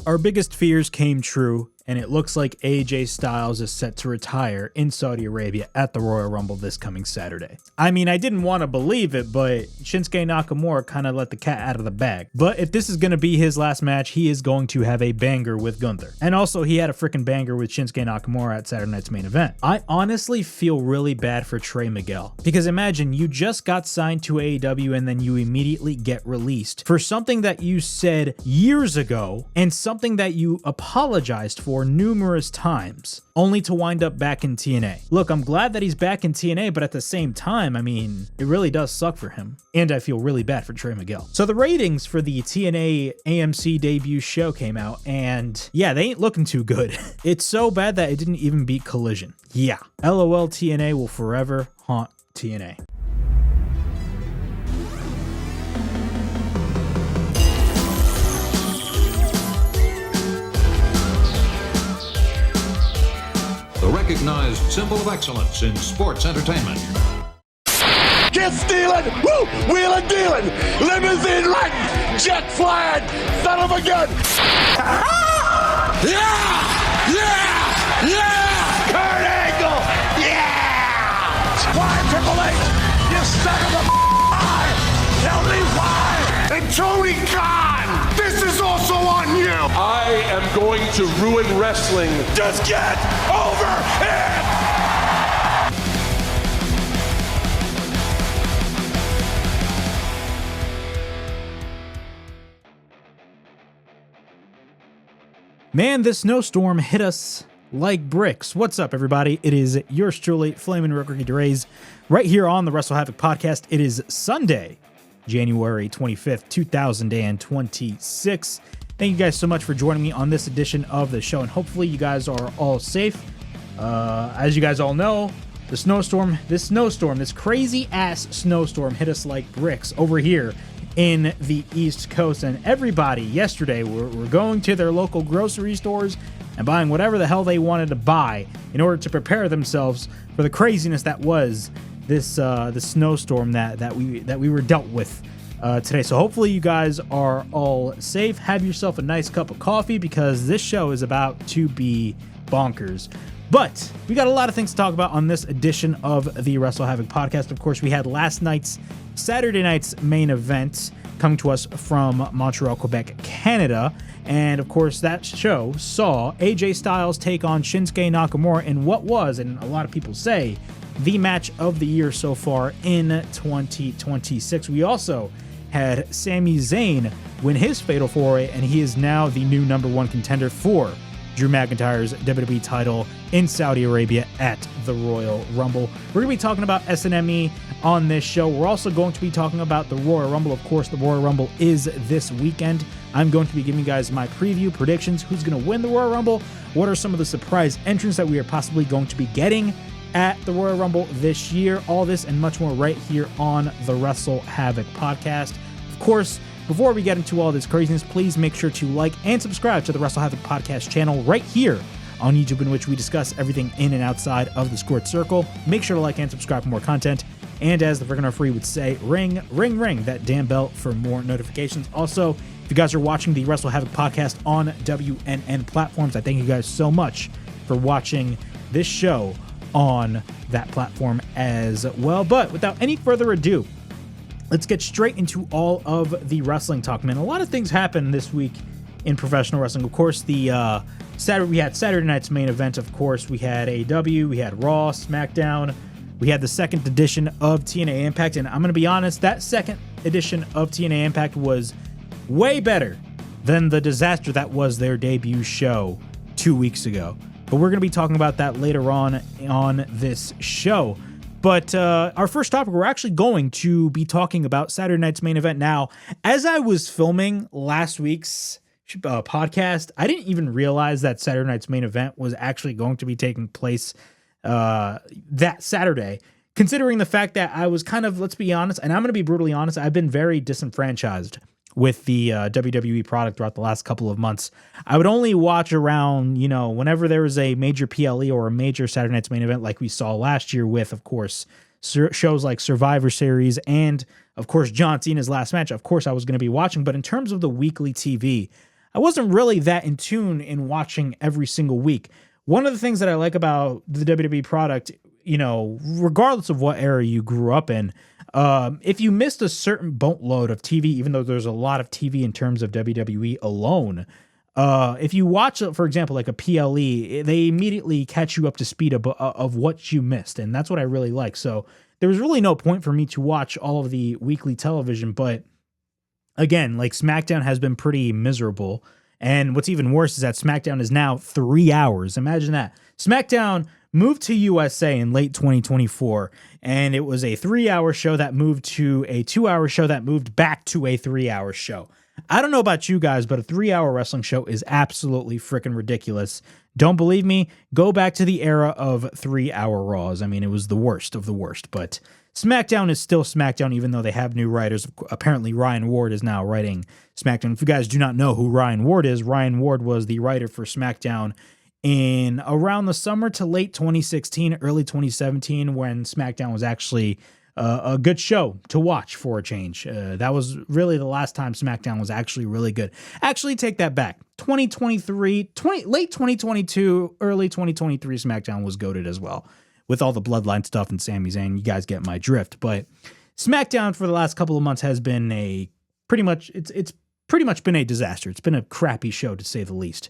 Our biggest fears came true, and it looks like AJ Styles is set to retire in Saudi Arabia at the Royal Rumble this coming Saturday. I mean, I didn't want to believe it, but Shinsuke Nakamura kind of let the cat out of the bag. But if this is going to be his last match, he is going to have a banger with Gunther. And also, he had a freaking banger with Shinsuke Nakamura at Saturday Night's Main Event. I honestly feel really bad for Trey Miguel, because imagine you just got signed to AEW and then you immediately get released for something that you said years ago and something that you apologized for numerous times, only to wind up back in TNA. Look, I'm glad that he's back in TNA, but at the same time, I mean, it really does suck for him. And I feel really bad for Trey Miguel. So the ratings for the TNA AMC debut show came out, and yeah, they ain't looking too good. It's so bad that it didn't even beat Collision. Yeah, LOL, TNA will forever haunt TNA. The recognized symbol of excellence in sports entertainment. Get stealing, woo, wheeling, dealing, limousine riding, jet flying, son of a gun. Yeah! Kurt Angle, yeah! Why, Triple H, you son of a tell me why! And Tony Khan, this is also on you! I am going to ruin wrestling. Just get over it! Man, this snowstorm hit us like bricks. What's up, everybody? It is yours truly, Flamin' Rookie DeRays, right here on the WrestleHavoc podcast. It is Sunday, January 25th, 2026. Thank you guys so much for joining me on this edition of the show, and hopefully you guys are all safe. As you guys all know, this crazy-ass snowstorm hit us like bricks over here in the East Coast, and everybody yesterday were going to their local grocery stores and buying whatever the hell they wanted to buy in order to prepare themselves for the craziness that was this the snowstorm that we were dealt with today. So hopefully you guys are all safe. Have yourself a nice cup of coffee, because this show is about to be bonkers. But we got a lot of things to talk about on this edition of the WrestleHavoc podcast. Of course, we had Saturday night's main event coming to us from Montreal, Quebec, Canada. And of course, that show saw AJ Styles take on Shinsuke Nakamura in what was, and a lot of people say, the match of the year so far in 2026. We also had Sami Zayn win his fatal four-way, and he is now the new #1 contender for Drew McIntyre's WWE title in Saudi Arabia at the Royal Rumble. We're going to be talking about SNME on this show. We're also going to be talking about the Royal Rumble. Of course, the Royal Rumble is this weekend. I'm going to be giving you guys my preview, predictions, who's going to win the Royal Rumble, what are some of the surprise entrants that we are possibly going to be getting at the Royal Rumble this year. All this and much more right here on the WrestleHavoc podcast. Of course, before we get into all this craziness, please make sure to like and subscribe to the WrestleHavoc podcast channel right here on YouTube, in which we discuss everything in and outside of the squared circle. Make sure to like and subscribe for more content. And as the friggin' referee would say, ring, ring, ring that damn bell for more notifications. Also, if you guys are watching the WrestleHavoc podcast on WNN platforms, I thank you guys so much for watching this show on that platform as well. But without any further ado, let's get straight into all of the wrestling talk, man. A lot of things happened this week in professional wrestling. Of course, we had Saturday night's main event. Of course, we had AEW, we had Raw, SmackDown, we had the second edition of TNA Impact, and I'm going to be honest, that second edition of TNA Impact was way better than the disaster that was their debut show 2 weeks ago. But we're going to be talking about that later on this show. But our first topic, we're actually going to be talking about Saturday night's main event. Now, as I was filming last week's podcast, I didn't even realize that Saturday night's main event was actually going to be taking place that Saturday, considering the fact that I was kind of, let's be honest, and I'm going to be brutally honest, I've been very disenfranchised with the WWE product throughout the last couple of months. I would only watch around, whenever there was a major PLE or a major Saturday night's main event, like we saw last year with, of course, shows like Survivor Series and, of course, John Cena's last match. Of course, I was going to be watching. But in terms of the weekly TV, I wasn't really that in tune in watching every single week. One of the things that I like about the WWE product, regardless of what era you grew up in, if you missed a certain boatload of TV, even though there's a lot of TV in terms of WWE alone, if you watch, for example, like a PLE, they immediately catch you up to speed of what you missed. And that's what I really like. So there was really no point for me to watch all of the weekly television. But again, like SmackDown has been pretty miserable. And what's even worse is that SmackDown is now 3 hours. Imagine that. SmackDown moved to USA in late 2024, and it was a 3-hour show that moved to a 2-hour show that moved back to a 3-hour show. I don't know about you guys, but a 3-hour wrestling show is absolutely freaking ridiculous. Don't believe me? Go back to the era of 3-hour Raws. I mean, it was the worst of the worst, but SmackDown is still SmackDown, even though they have new writers. Apparently, Ryan Ward is now writing SmackDown. If you guys do not know who Ryan Ward is, Ryan Ward was the writer for SmackDown in around the summer to late 2016, early 2017, when SmackDown was actually a good show to watch for a change. That was really the last time SmackDown was actually really good. Actually, take that back. Late 2022, early 2023, SmackDown was goated as well, with all the Bloodline stuff and Sami Zayn. You guys get my drift. But SmackDown for the last couple of months has been it's pretty much been a disaster. It's been a crappy show, to say the least.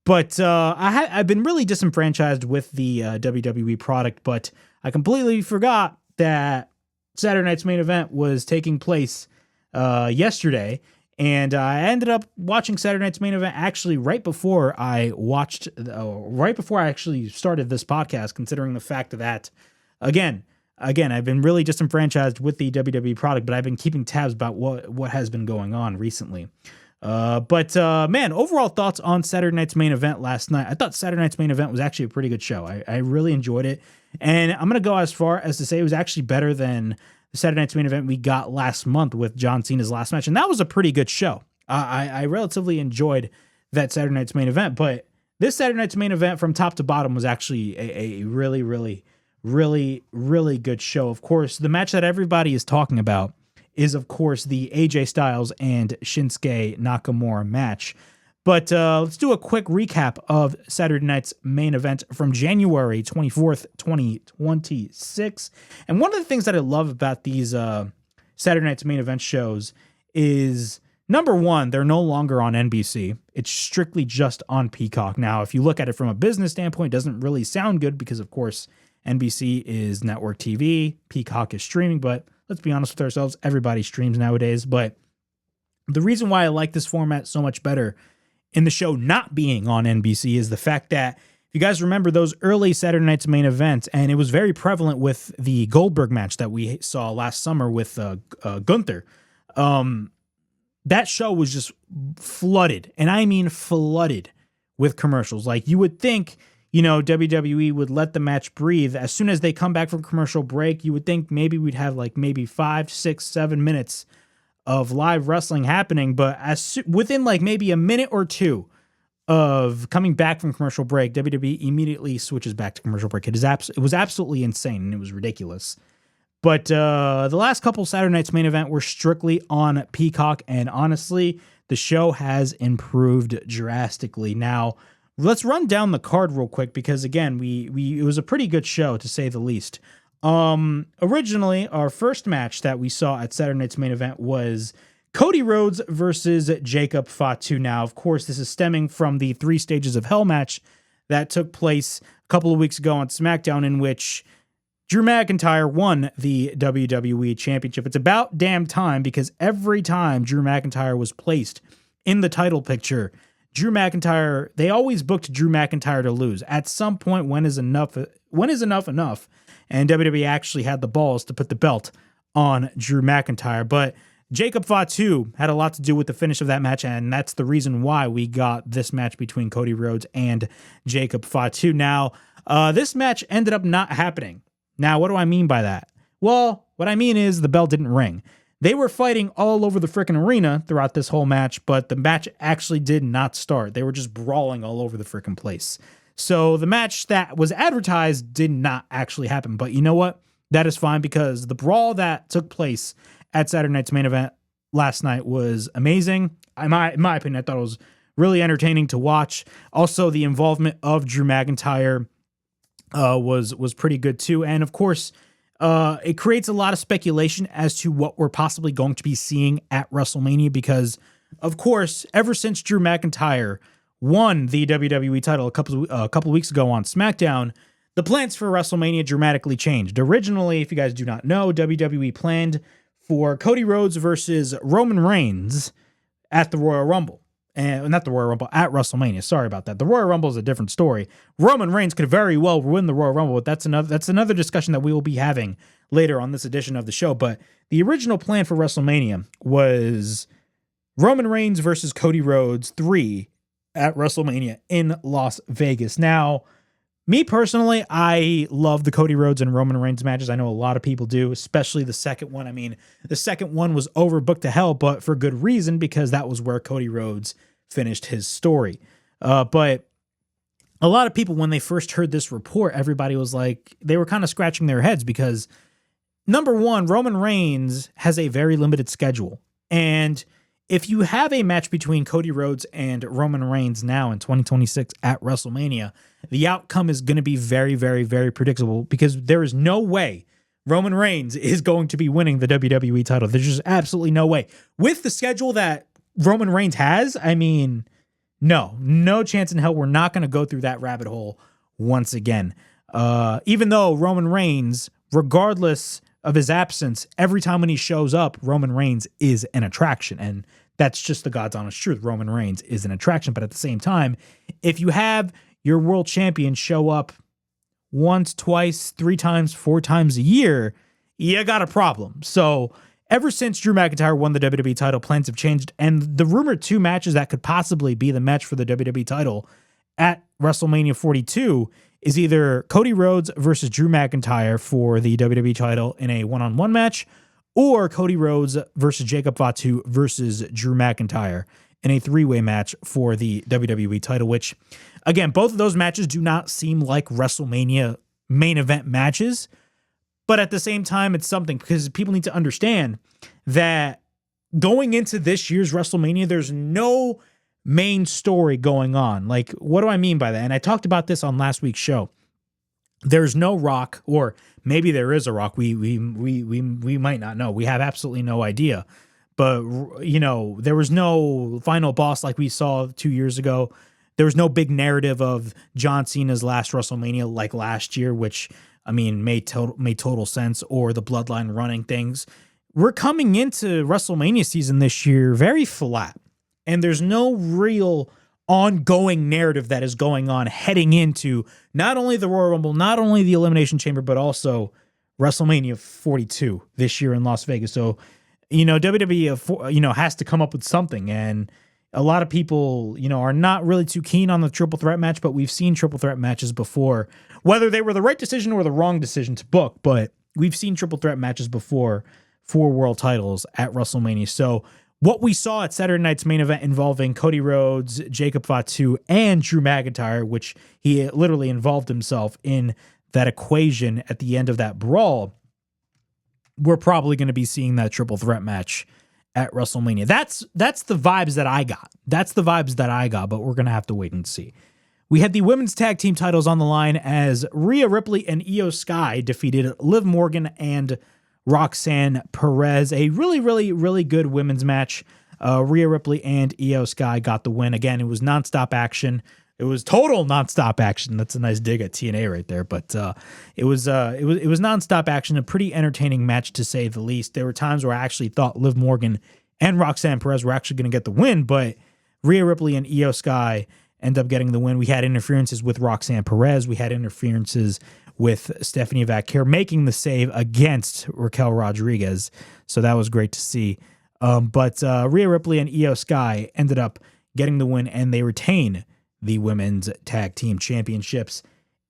But I've been really disenfranchised with the WWE product, but I completely forgot that Saturday Night's Main Event was taking place yesterday, and I ended up watching Saturday Night's Main Event actually right before I actually started this podcast, considering the fact that, again, I've been really disenfranchised with the WWE product, but I've been keeping tabs about what has been going on recently. But man, overall thoughts on Saturday Night's Main Event last night. I thought Saturday Night's Main Event was actually a pretty good show. I really enjoyed it. And I'm going to go as far as to say it was actually better than the Saturday Night's Main Event we got last month with John Cena's last match. And that was a pretty good show. I relatively enjoyed that Saturday Night's Main Event, but this Saturday Night's Main Event from top to bottom was actually a really, really, really, really good show. Of course, the match that everybody is talking about is, of course, the AJ Styles and Shinsuke Nakamura match. But let's do a quick recap of Saturday Night's Main Event from January 24th, 2026. And one of the things that I love about these Saturday Night's Main Event shows is, number one, they're no longer on NBC. It's strictly just on Peacock. Now, if you look at it from a business standpoint, it doesn't really sound good because, of course, NBC is network TV, Peacock is streaming, but let's be honest with ourselves, everybody streams nowadays. But the reason why I like this format so much better in the show not being on NBC is the fact that, if you guys remember those early Saturday Night's Main Events, and it was very prevalent with the Goldberg match that we saw last summer with Gunther, that show was just flooded, and I mean flooded, with commercials. Like, you would think, WWE would let the match breathe. As soon as they come back from commercial break, you would think maybe we'd have maybe 5, 6, 7 minutes of live wrestling happening, but within maybe a minute or two of coming back from commercial break, WWE immediately switches back to commercial break. It was absolutely insane, and it was ridiculous. But the last couple Saturday Night's Main Event were strictly on Peacock, and honestly, the show has improved drastically. Now, let's run down the card real quick because, again, it was a pretty good show, to say the least. Originally, our first match that we saw at Saturday Night's Main Event was Cody Rhodes versus Jacob Fatu. Now, of course, this is stemming from the 3 Stages of Hell match that took place a couple of weeks ago on SmackDown, in which Drew McIntyre won the WWE Championship. It's about damn time, because every time Drew McIntyre was placed in the title picture, they always booked Drew McIntyre to lose. At some point, when is enough enough? And WWE actually had the balls to put the belt on Drew McIntyre. But Jacob Fatu had a lot to do with the finish of that match, and that's the reason why we got this match between Cody Rhodes and Jacob Fatu. Now, this match ended up not happening. Now, what do I mean by that? Well, what I mean is the bell didn't ring. They were fighting all over the freaking arena throughout this whole match, but the match actually did not start. They were just brawling all over the freaking place. So the match that was advertised did not actually happen. But you know what? That is fine, because the brawl that took place at Saturday Night's Main Event last night was amazing. In my opinion, I thought it was really entertaining to watch. Also, the involvement of Drew McIntyre was pretty good too. And of course, it creates a lot of speculation as to what we're possibly going to be seeing at WrestleMania because, of course, ever since Drew McIntyre won the WWE title a couple weeks ago on SmackDown, the plans for WrestleMania dramatically changed. Originally, if you guys do not know, WWE planned for Cody Rhodes versus Roman Reigns at the Royal Rumble. And not the Royal Rumble, at WrestleMania. Sorry about that. The Royal Rumble is a different story. Roman Reigns could very well win the Royal Rumble, but that's another discussion that we will be having later on this edition of the show. But the original plan for WrestleMania was Roman Reigns versus Cody Rhodes 3 at WrestleMania in Las Vegas. Now, me personally, I love the Cody Rhodes and Roman Reigns matches. I know a lot of people do, especially the second one. I mean, the second one was overbooked to hell, but for good reason, because that was where Cody Rhodes finished his story. But a lot of people, when they first heard this report, everybody was like, they were kind of scratching their heads because, number one, Roman Reigns has a very limited schedule. And if you have a match between Cody Rhodes and Roman Reigns now in 2026 at WrestleMania, the outcome is going to be very, very, very predictable because there is no way Roman Reigns is going to be winning the WWE title. There's just absolutely no way. With the schedule that Roman Reigns has, I mean, no chance in hell. We're not going to go through that rabbit hole once again. Even though Roman Reigns, regardless of his absence, every time when he shows up, Roman Reigns is an attraction. And that's just the God's honest truth. Roman Reigns is an attraction. But at the same time, if you have your world champion show up once, twice, 3 times, 4 times a year, you got a problem. So ever since Drew McIntyre won the WWE title, plans have changed. And the rumored 2 matches that could possibly be the match for the WWE title at WrestleMania 42 is either Cody Rhodes versus Drew McIntyre for the WWE title in a one-on-one match, or Cody Rhodes versus Jacob Fatu versus Drew McIntyre in a 3-way match for the WWE title, which, again, both of those matches do not seem like WrestleMania main event matches, but at the same time, it's something because people need to understand that going into this year's WrestleMania, there's no main story going on. Like, what do I mean by that? And I talked about this on last week's show. There's no Rock, or maybe there is a Rock. We might not know. We have absolutely no idea. But, you know, there was no final boss like we saw 2 years ago. There was no big narrative of John Cena's last WrestleMania like last year, which, I mean, made total sense, or the Bloodline running things. We're coming into WrestleMania season this year very flat. And there's no real ongoing narrative that is going on heading into not only the Royal Rumble, not only the Elimination Chamber, but also WrestleMania 42 this year in Las Vegas. So, you know, WWE, you know, has to come up with something. And a lot of people, you know, are not really too keen on the triple threat match, but we've seen triple threat matches before, whether they were the right decision or the wrong decision to book, but we've seen triple threat matches before for world titles at WrestleMania. So what we saw at Saturday night's main event involving Cody Rhodes, Jacob Fatu, and Drew McIntyre, which he literally involved himself in that equation at the end of that brawl, we're probably going to be seeing that triple threat match at WrestleMania. That's the vibes that I got. That's the vibes that I got, but we're going to have to wait and see. We had the women's tag team titles on the line as Rhea Ripley and Io Sky defeated Liv Morgan and Roxanne Perez. A really, really, really good women's match. Rhea Ripley and Io Sky got the win. Again, it was nonstop action. It was total nonstop action. That's a nice dig at TNA right there. But it was nonstop action. A pretty entertaining match to say the least. There were times where I actually thought Liv Morgan and Roxanne Perez were actually going to get the win, but Rhea Ripley and Io Sky end up getting the win. We had interferences with Roxanne Perez. We had interferences with Stephanie Vaquer making the save against Raquel Rodriguez. So that was great to see. But Rhea Ripley and Io Sky ended up getting the win, and they retain the women's tag team championships.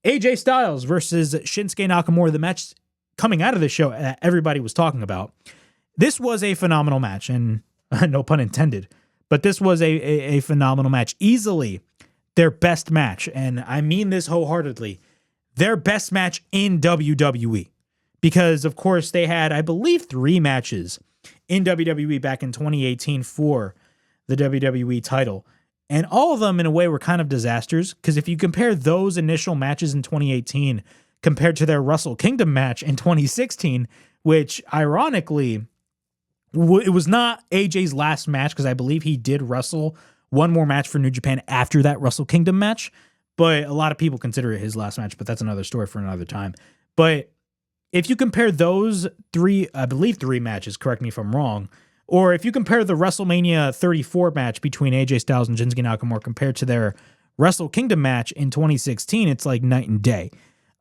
AJ Styles versus Shinsuke Nakamura, the match coming out of the show that everybody was talking about. This was a phenomenal match, and no pun intended, but this was a phenomenal match. Easily their best match, and I mean this wholeheartedly, their best match in WWE. Because, of course, they had, I believe, 3 matches in WWE back in 2018 for the WWE title. And all of them, in a way, were kind of disasters, because if you compare those initial matches in 2018 compared to their Wrestle Kingdom match in 2016, which, ironically, it was not AJ's last match, because I believe he did wrestle one more match for New Japan after that Wrestle Kingdom match, but a lot of people consider it his last match, but that's another story for another time. But if you compare those three, I believe 3 matches, correct me if I'm wrong, or if you compare the WrestleMania 34 match between AJ Styles and Shinsuke Nakamura compared to their Wrestle Kingdom match in 2016, it's like night and day.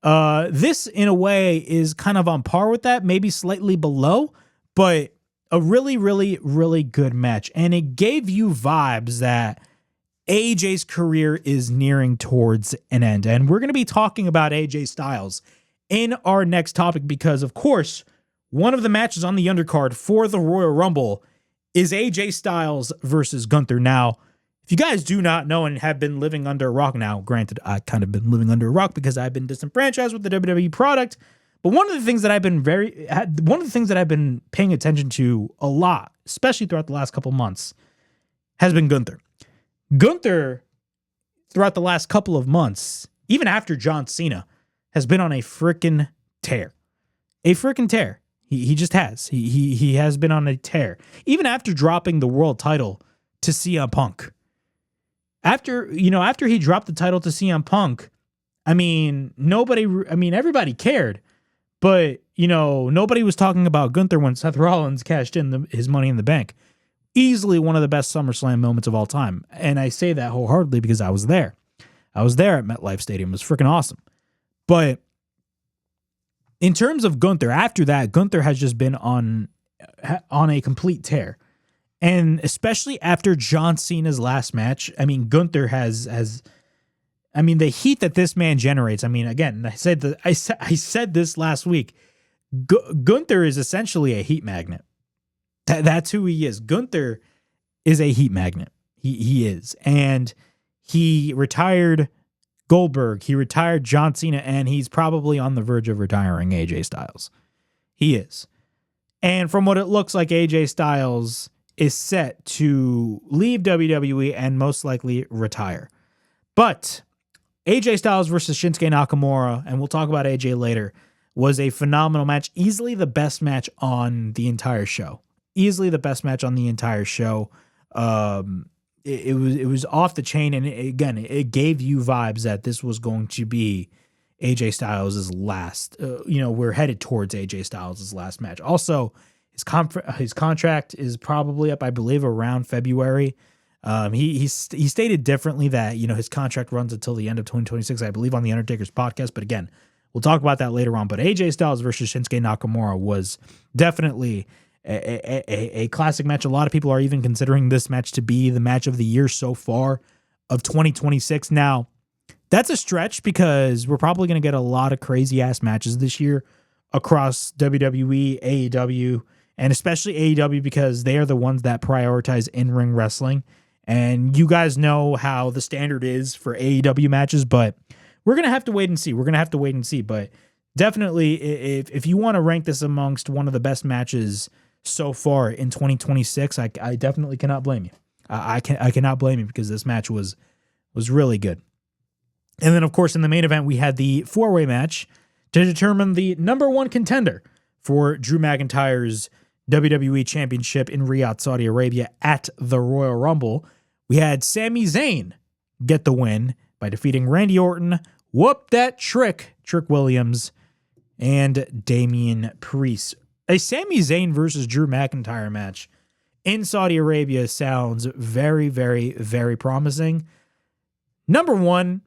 This, in a way, is kind of on par with that, maybe slightly below, but a really, really, really good match. And it gave you vibes that AJ's career is nearing towards an end. And we're going to be talking about AJ Styles in our next topic because, of course, one of the matches on the undercard for the Royal Rumble is AJ Styles versus Gunther. Now, if you guys do not know and have been living under a rock, now, granted, I kind of been living under a rock because I've been disenfranchised with the WWE product, but one of the things that I've been paying attention to a lot, especially throughout the last couple months, has been Gunther. Gunther, throughout the last couple of months, even after John Cena, has been on a freaking tear. A freaking tear. He just has. He has been on a tear. Even after dropping the world title to CM Punk. After he dropped the title to CM Punk, everybody cared, but, nobody was talking about Gunther when Seth Rollins cashed in his Money in the Bank. Easily one of the best SummerSlam moments of all time. And I say that wholeheartedly because I was there. I was there at MetLife Stadium. It was freaking awesome. But in terms of Gunther, after that, Gunther has just been on a complete tear. And especially after John Cena's last match, Gunther has the heat that this man generates. Again, I said this last week. Gunther is essentially a heat magnet. That's who he is. Gunther is a heat magnet. He is. And he retired Goldberg, he retired John Cena, and he's probably on the verge of retiring AJ Styles. He is. And from what it looks like, AJ Styles is set to leave WWE and most likely retire. But AJ Styles versus Shinsuke Nakamura, and we'll talk about AJ later, was a phenomenal match. Easily the best match on the entire show. Easily the best match on the entire show. It was off the chain, and it gave you vibes that this was going to be AJ Styles' last. We're headed towards AJ Styles' last match. Also, his contract is probably up, I believe, around February. He stated differently that his contract runs until the end of 2026, I believe, on the Undertaker's podcast. But again, we'll talk about that later on. But AJ Styles versus Shinsuke Nakamura was definitely a classic match. A lot of people are even considering this match to be the match of the year so far of 2026. Now, that's a stretch because we're probably going to get a lot of crazy ass matches this year across WWE, AEW, and especially AEW because they are the ones that prioritize in-ring wrestling. And you guys know how the standard is for AEW matches, but we're going to have to wait and see. But definitely, if you want to rank this amongst one of the best matches so far in 2026, I definitely cannot blame you. I cannot blame you because this match was really good. And then, of course, in the main event, we had the 4-way match to determine the number 1 contender for Drew McIntyre's WWE Championship in Riyadh, Saudi Arabia at the Royal Rumble. We had Sami Zayn get the win by defeating Randy Orton, Whoop That Trick Williams, and Damian Priest. A Sami Zayn versus Drew McIntyre match in Saudi Arabia sounds very, very, very promising. Number one,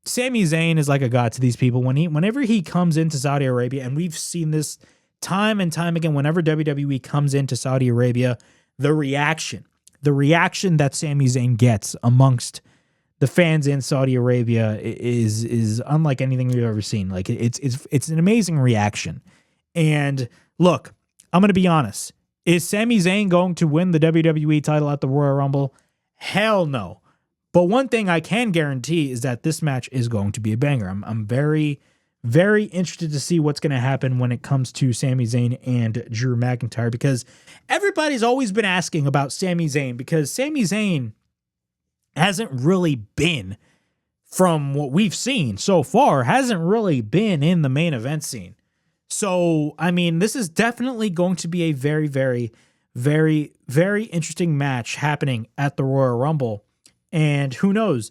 Sami Zayn is like a god to these people. Whenever he comes into Saudi Arabia, and we've seen this time and time again, whenever WWE comes into Saudi Arabia, the reaction that Sami Zayn gets amongst the fans in Saudi Arabia is unlike anything we've ever seen. Like it's an amazing reaction. And look, I'm going to be honest. Is Sami Zayn going to win the WWE title at the Royal Rumble? Hell no. But one thing I can guarantee is that this match is going to be a banger. I'm very, very interested to see what's going to happen when it comes to Sami Zayn and Drew McIntyre, because everybody's always been asking about Sami Zayn, because Sami Zayn hasn't really been, from what we've seen so far, hasn't really been in the main event scene. So, I mean, this is definitely going to be a very, very, very, very interesting match happening at the Royal Rumble. And who knows,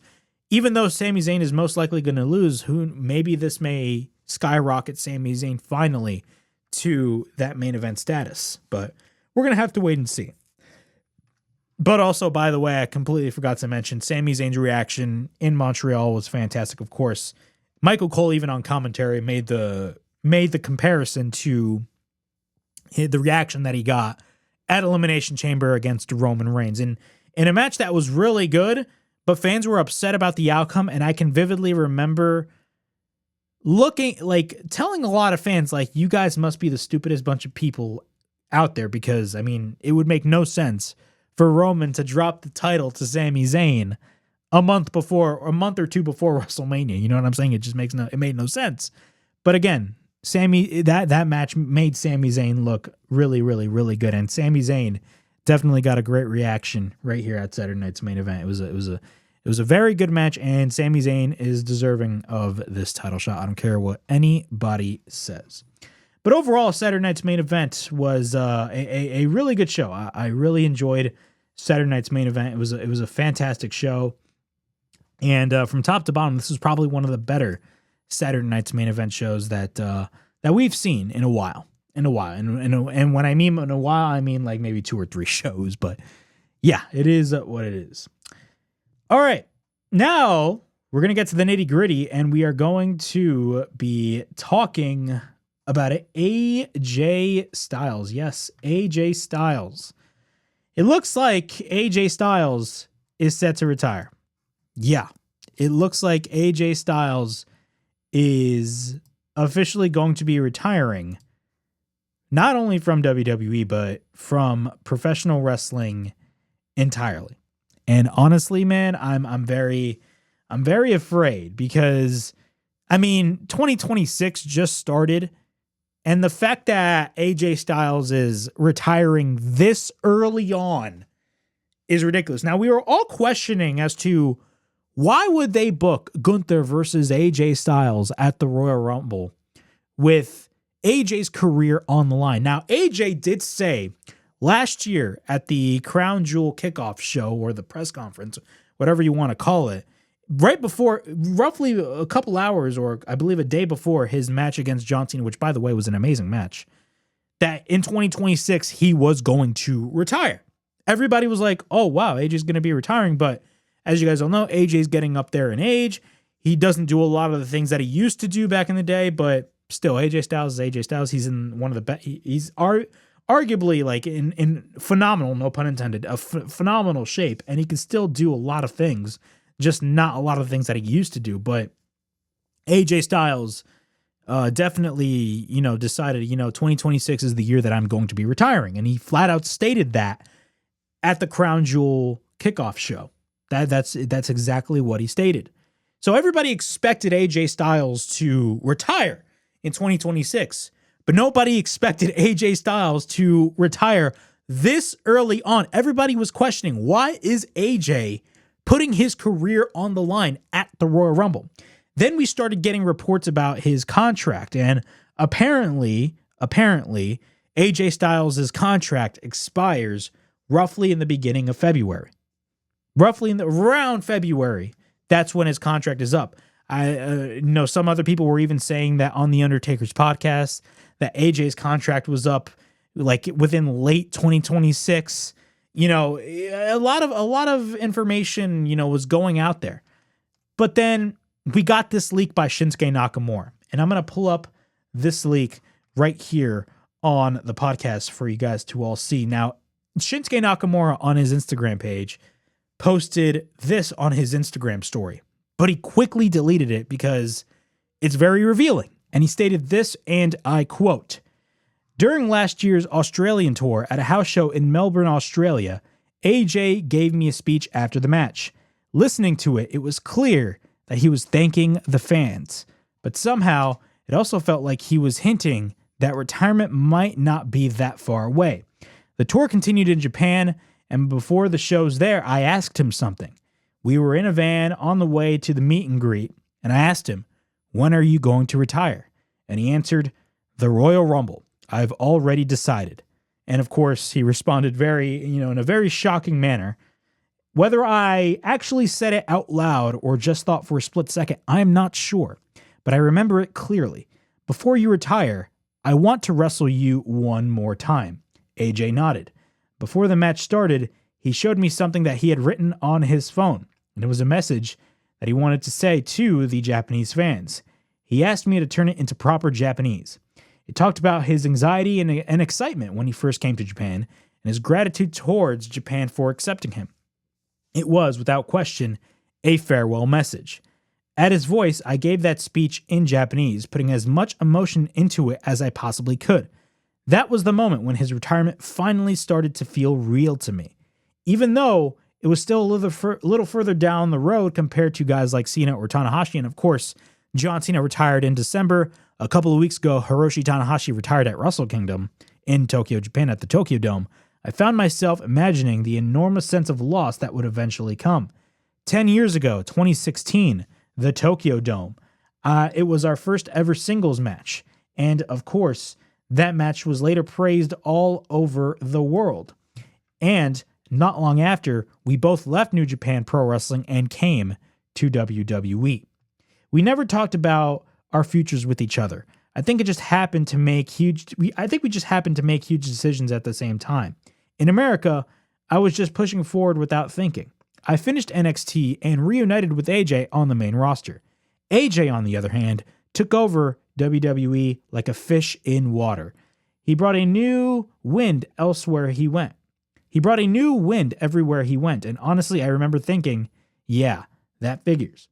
even though Sami Zayn is most likely going to lose, maybe this may skyrocket Sami Zayn finally to that main event status. But we're going to have to wait and see. But also, by the way, I completely forgot to mention Sami Zayn's reaction in Montreal was fantastic, of course. Michael Cole, even on commentary, made the comparison to the reaction that he got at Elimination Chamber against Roman Reigns. In a match that was really good, but fans were upset about the outcome, and I can vividly remember telling a lot of fans, like, you guys must be the stupidest bunch of people out there, because, I mean, it would make no sense for Roman to drop the title to Sami Zayn a month or two before WrestleMania. You know what I'm saying? It made no sense. But again, that match made Sami Zayn look really, really, really good. And Sami Zayn definitely got a great reaction right here at Saturday night's main event. It was a very good match, and Sami Zayn is deserving of this title shot. I don't care what anybody says. But overall, Saturday night's main event was a really good show. I really enjoyed Saturday night's main event. It was a fantastic show, and from top to bottom, this was probably one of the better Saturday night's main event shows that we've seen in a while. And when I mean in a while, I mean like maybe 2 or 3 shows. But yeah, it is what it is. All right, now we're gonna get to the nitty gritty, and we are going to be talking about AJ Styles. Yes, AJ Styles. It looks like AJ Styles is set to retire. Yeah, it looks like AJ Styles is officially going to be retiring, not only from WWE, but from professional wrestling entirely. And honestly, man, I'm very afraid, because, I mean, 2026 just started. And the fact that AJ Styles is retiring this early on is ridiculous. Now, we were all questioning as to why would they book Gunther versus AJ Styles at the Royal Rumble with AJ's career on the line. Now, AJ did say last year at the Crown Jewel kickoff show, or the press conference, whatever you want to call it, right before, roughly a couple hours, or I believe a day before his match against John Cena, which, by the way, was an amazing match, that in 2026, he was going to retire. Everybody was like, oh, wow, AJ's going to be retiring. But as you guys all know, AJ's getting up there in age. He doesn't do a lot of the things that he used to do back in the day, but still, AJ Styles is AJ Styles. He's in one of the best. He's arguably, like, in phenomenal, no pun intended, phenomenal shape. And he can still do a lot of things, just not a lot of things that he used to do. But AJ Styles definitely, decided, 2026 is the year that I'm going to be retiring. And he flat out stated that at the Crown Jewel kickoff show. That's exactly what he stated. So everybody expected AJ Styles to retire in 2026, but nobody expected AJ Styles to retire this early on. Everybody was questioning, why is AJ putting his career on the line at the Royal Rumble? Then we started getting reports about his contract, and apparently AJ Styles' contract expires roughly in the beginning of February. Around February, that's when his contract is up. I know some other people were even saying that on the Undertaker's podcast that AJ's contract was up like within late 2026. A lot of information, was going out there. But then we got this leak by Shinsuke Nakamura, and I'm going to pull up this leak right here on the podcast for you guys to all see. Now, Shinsuke Nakamura on his Instagram page posted this on his Instagram story, but he quickly deleted it because it's very revealing. And he stated this, and I quote, "During last year's Australian tour at a house show in Melbourne, Australia, AJ gave me a speech after the match. Listening to it, it was clear that he was thanking the fans, but somehow it also felt like he was hinting that retirement might not be that far away. The tour continued in Japan, and before the shows there, I asked him something. We were in a van on the way to the meet and greet, and I asked him, "When are you going to retire?" And he answered, "The Royal Rumble. I've already decided." And of course, he responded in a very shocking manner. Whether I actually said it out loud or just thought for a split second, I'm not sure, but I remember it clearly. "Before you retire, I want to wrestle you one more time." AJ nodded. Before the match started, he showed me something that he had written on his phone, and it was a message that he wanted to say to the Japanese fans. He asked me to turn it into proper Japanese. It talked about his anxiety and excitement when he first came to Japan, and his gratitude towards Japan for accepting him. It was, without question, a farewell message. At his voice, I gave that speech in Japanese, putting as much emotion into it as I possibly could. That was the moment when his retirement finally started to feel real to me. Even though it was still a little further down the road compared to guys like Cena or Tanahashi, and of course, John Cena retired in December. A couple of weeks ago, Hiroshi Tanahashi retired at Wrestle Kingdom in Tokyo, Japan at the Tokyo Dome. I found myself imagining the enormous sense of loss that would eventually come. 10 years ago, 2016, the Tokyo Dome. It was our first ever singles match. And of course, that match was later praised all over the world. And not long after, we both left New Japan Pro Wrestling and came to WWE. We never talked about our futures with each other. I think we just happened to make huge decisions at the same time. In America, I was just pushing forward without thinking. I finished NXT and reunited with AJ on the main roster. AJ, on the other hand, took over WWE like a fish in water. He brought a new wind everywhere he went. And honestly, I remember thinking, yeah, that figures.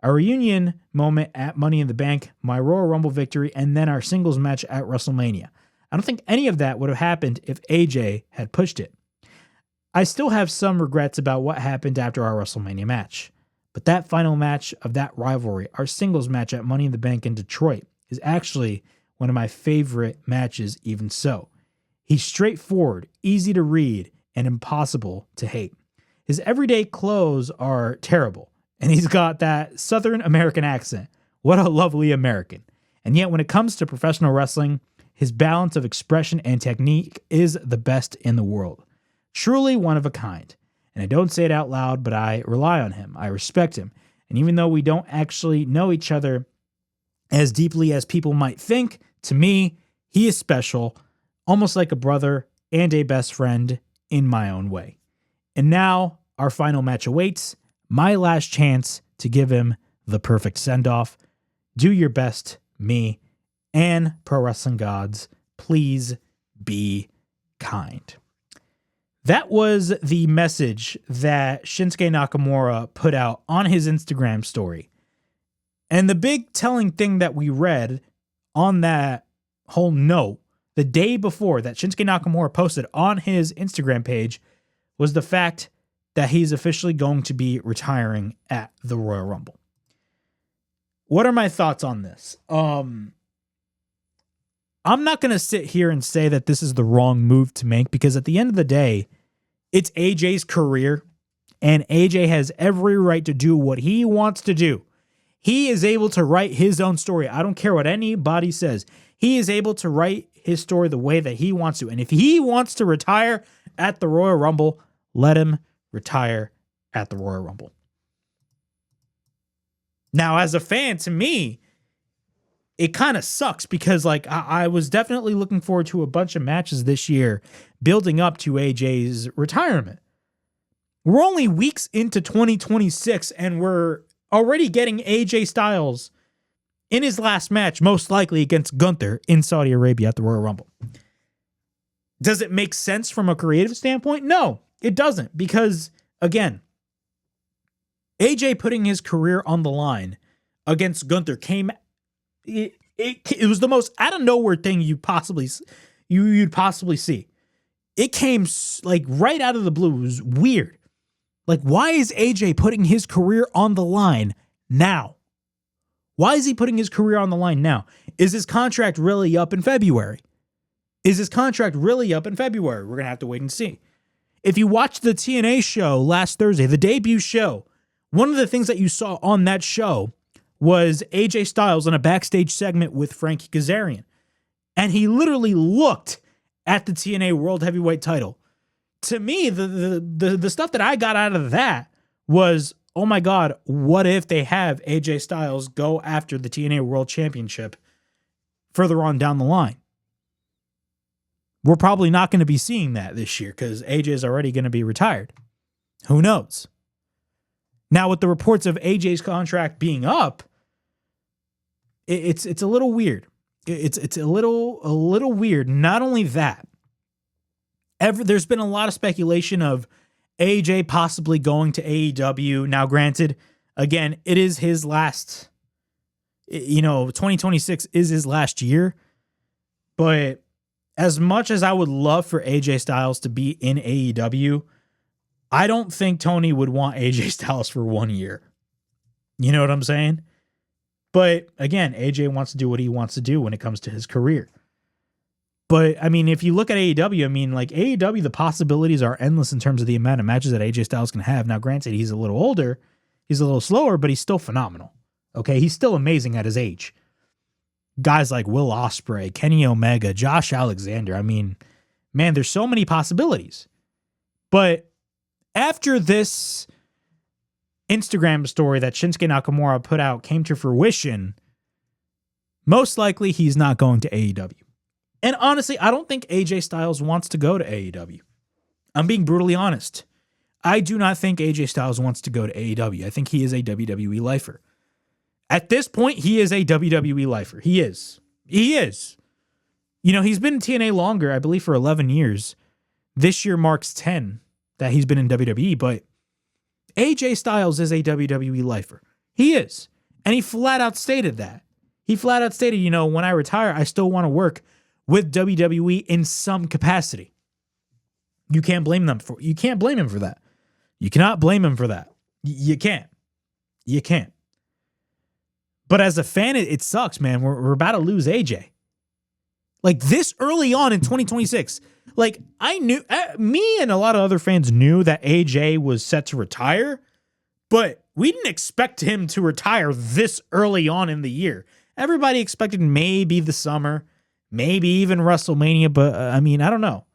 A reunion moment at Money in the Bank, my Royal Rumble victory, and then our singles match at WrestleMania. I don't think any of that would have happened if AJ had pushed it. I still have some regrets about what happened after our WrestleMania match. But that final match of that rivalry, our singles match at Money in the Bank in Detroit, is actually one of my favorite matches even so. He's straightforward, easy to read, and impossible to hate. His everyday clothes are terrible, and he's got that Southern American accent. What a lovely American. And yet when it comes to professional wrestling, his balance of expression and technique is the best in the world. Truly one of a kind. And I don't say it out loud, but I rely on him. I respect him. And even though we don't actually know each other as deeply as people might think, to me, he is special, almost like a brother and a best friend in my own way. And now our final match awaits. My last chance to give him the perfect send-off. Do your best, me, and pro wrestling gods. Please be kind. That was the message that Shinsuke Nakamura put out on his Instagram story. And the big telling thing that we read on that whole note the day before that Shinsuke Nakamura posted on his Instagram page was the fact that he's officially going to be retiring at the Royal Rumble. What are my thoughts on this? I'm not going to sit here and say that this is the wrong move to make, because at the end of the day, it's AJ's career, and AJ has every right to do what he wants to do. He is able to write his own story. I don't care what anybody says. He is able to write his story the way that he wants to. And if he wants to retire at the Royal Rumble, let him retire at the Royal Rumble. Now, as a fan, to me, it kind of sucks because I was definitely looking forward to a bunch of matches this year building up to AJ's retirement. We're only weeks into 2026 and we're already getting AJ Styles in his last match, most likely against Gunther in Saudi Arabia at the Royal Rumble. Does it make sense from a creative standpoint? No, it doesn't, because again, AJ putting his career on the line against Gunther came. It was the most out of nowhere thing you'd possibly see. It came like right out of the blue. It was weird. Like, why is AJ putting his career on the line now? Why is he putting his career on the line now? Is his contract really up in February? We're going to have to wait and see. If you watched the TNA show last Thursday, the debut show One of the things that you saw on that show was AJ Styles in a backstage segment with Frankie Kazarian. And he literally looked at the TNA World Heavyweight title. To me, the stuff that I got out of that was, oh my God, what if they have AJ Styles go after the TNA World Championship further on down the line? We're probably not going to be seeing that this year because AJ is already going to be retired. Who knows? Now, with the reports of AJ's contract being up, it's a little weird. It's a little weird. Not only that, there's been a lot of speculation of AJ possibly going to AEW. Now, granted, again, it is his last, 2026 is his last year. But as much as I would love for AJ Styles to be in AEW, I don't think Tony would want AJ Styles for 1 year. You know what I'm saying? But again, AJ wants to do what he wants to do when it comes to his career. But I mean, if you look at AEW, I mean, like AEW, the possibilities are endless in terms of the amount of matches that AJ Styles can have. Now, granted, he's a little older, he's a little slower, but he's still phenomenal. Okay, he's still amazing at his age. Guys like Will Ospreay, Kenny Omega, Josh Alexander. I mean, man, there's so many possibilities. But after this Instagram story that Shinsuke Nakamura put out came to fruition, most likely he's not going to AEW. And honestly, I don't think AJ Styles wants to go to AEW. I'm being brutally honest. I do not think AJ Styles wants to go to AEW. I think he is a WWE lifer. At this point, he is a WWE lifer. He is. He is. He's been in TNA longer, I believe for 11 years. This year marks 10 that he's been in WWE, but AJ Styles is a WWE lifer. He is. And he flat out stated that. He flat out stated, when I retire, I still want to work with WWE in some capacity. You can't blame him for that. You cannot blame him for that. You can't. You can't. But as a fan, it sucks, man. We're about to lose AJ. Like this early on in 2026. Like I knew, me and a lot of other fans knew that AJ was set to retire, but we didn't expect him to retire this early on in the year. Everybody expected maybe the summer, maybe even WrestleMania, but I mean, I don't know.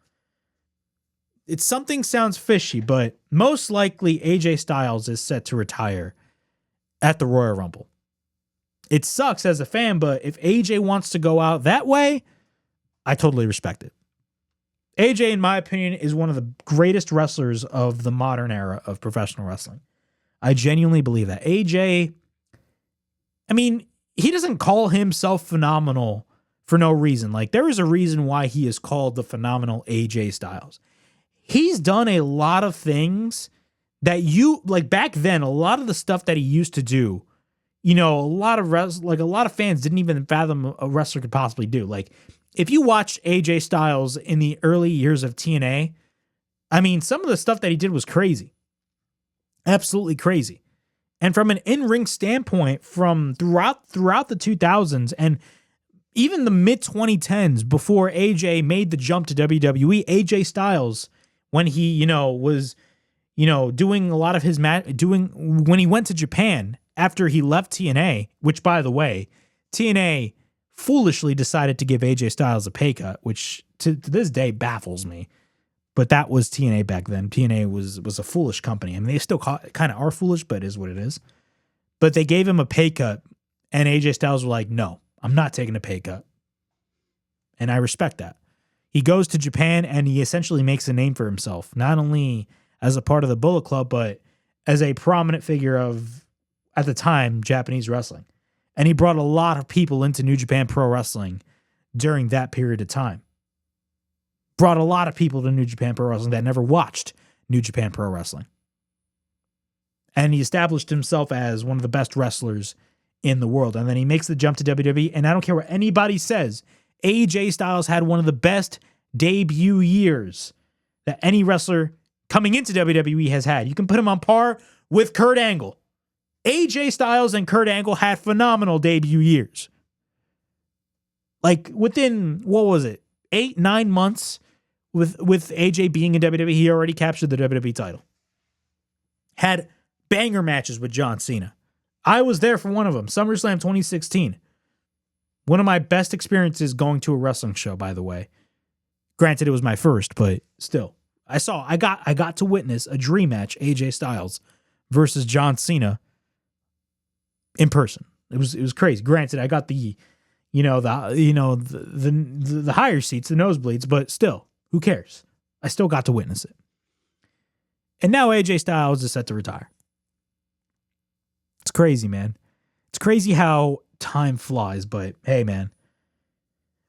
Something sounds fishy, but most likely AJ Styles is set to retire at the Royal Rumble. It sucks as a fan, but if AJ wants to go out that way, I totally respect it. AJ, in my opinion, is one of the greatest wrestlers of the modern era of professional wrestling. I genuinely believe that. AJ, I mean, he doesn't call himself phenomenal for no reason. Like, there is a reason why he is called the phenomenal AJ Styles. He's done a lot of things that back then, a lot of the stuff that he used to do, a lot of fans didn't even fathom a wrestler could possibly do. Like, if you watch AJ Styles in the early years of TNA, I mean, some of the stuff that he did was crazy. Absolutely crazy. And from an in-ring standpoint, from throughout the 2000s and even the mid-2010s, before AJ made the jump to WWE, AJ Styles, when he, was, doing a lot of his when he went to Japan after he left TNA, which, by the way, TNA foolishly decided to give AJ Styles a pay cut, which to this day baffles me. But that was TNA back then. TNA was a foolish company. I mean, they still kind of are foolish, but it is what it is. But they gave him a pay cut, and AJ Styles were like, no, I'm not taking a pay cut. And I respect that. He goes to Japan, and he essentially makes a name for himself, not only as a part of the Bullet Club, but as a prominent figure of, at the time, Japanese wrestling. And he brought a lot of people into New Japan Pro Wrestling during that period of time. Brought a lot of people to New Japan Pro Wrestling that never watched New Japan Pro Wrestling. And he established himself as one of the best wrestlers in the world. And then he makes the jump to WWE. And I don't care what anybody says, AJ Styles had one of the best debut years that any wrestler coming into WWE has had. You can put him on par with Kurt Angle. AJ Styles and Kurt Angle had phenomenal debut years. Like within, 8-9 months with AJ being in WWE, he already captured the WWE title. Had banger matches with John Cena. I was there for one of them, SummerSlam 2016. One of my best experiences going to a wrestling show, by the way. Granted, it was my first, but still. I got to witness a dream match, AJ Styles versus John Cena in person. It was crazy. Granted, I got the higher seats, the nosebleeds, but still, who cares? I still got to witness it. And now AJ Styles is set to retire. It's crazy, man. It's crazy how time flies, but hey, man.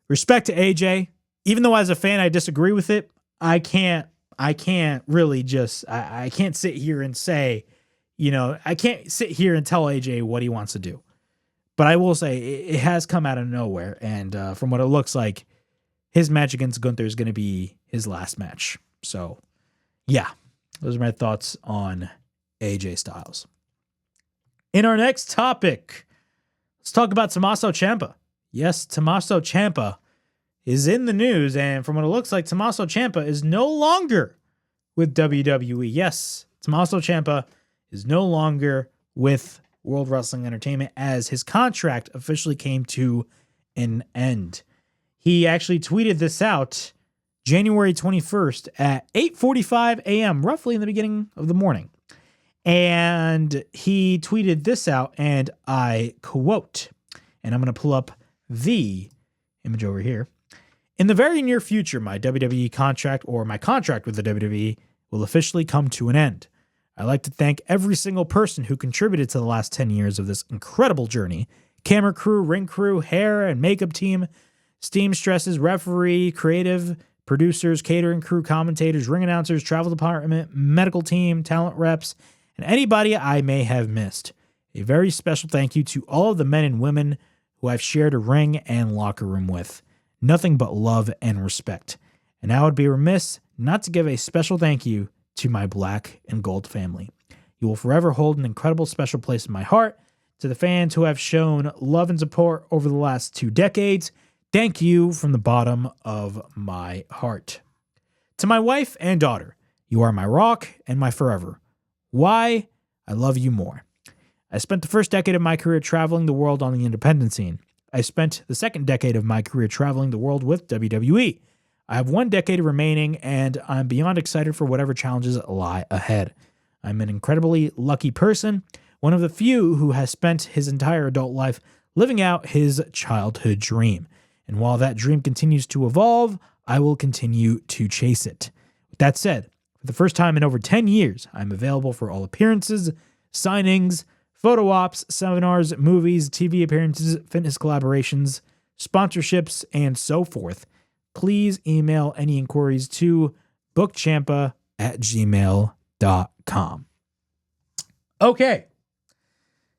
Respect to AJ. Even though as a fan I disagree with it, I can't really just, I can't sit here and say, I can't sit here and tell AJ what he wants to do. But I will say it has come out of nowhere. And from what it looks like, his match against Gunther is going to be his last match. So, yeah, those are my thoughts on AJ Styles. In our next topic, let's talk about Tommaso Ciampa. Yes, Tommaso Ciampa is in the news. And from what it looks like, Tommaso Ciampa is no longer with WWE. Yes, Tommaso Ciampa is no longer with World Wrestling Entertainment as his contract officially came to an end. He actually tweeted this out January 21st at 8:45 a.m., roughly in the beginning of the morning. And he tweeted this out, and I quote, and I'm going to pull up the image over here. In the very near future, my WWE contract or my contract with the WWE will officially come to an end. I'd like to thank every single person who contributed to the last 10 years of this incredible journey. Camera crew, ring crew, hair and makeup team, steam stresses, referee, creative, producers, catering crew, commentators, ring announcers, travel department, medical team, talent reps, and anybody I may have missed. A very special thank you to all of the men and women who I've shared a ring and locker room with. Nothing but love and respect. And I would be remiss not to give a special thank you to my black and gold family. You will forever hold an incredible special place in my heart. To the fans who have shown love and support over the last 2 decades, thank you from the bottom of my heart. To my wife and daughter, you are my rock and my forever. Why? I love you more. I spent the first decade of my career traveling the world on the independent scene. I spent the second decade of my career traveling the world with WWE. I have 1 decade remaining, and I'm beyond excited for whatever challenges lie ahead. I'm an incredibly lucky person, one of the few who has spent his entire adult life living out his childhood dream. And while that dream continues to evolve, I will continue to chase it. With that said, for the first time in over 10 years, I'm available for all appearances, signings, photo ops, seminars, movies, TV appearances, fitness collaborations, sponsorships, and so forth. Please email any inquiries to bookchampa@gmail.com. Okay.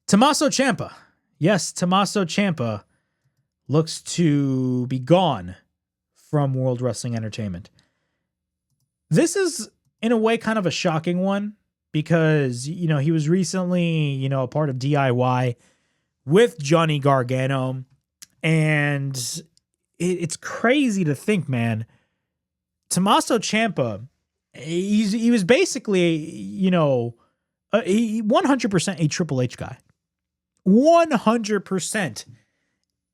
Tommaso Ciampa. Yes, Tommaso Ciampa looks to be gone from World Wrestling Entertainment. This is, in a way, kind of a shocking one because, he was recently, a part of DIY with Johnny Gargano. And it's crazy to think, man. Tommaso Ciampa, he was basically, 100% a Triple H guy. 100%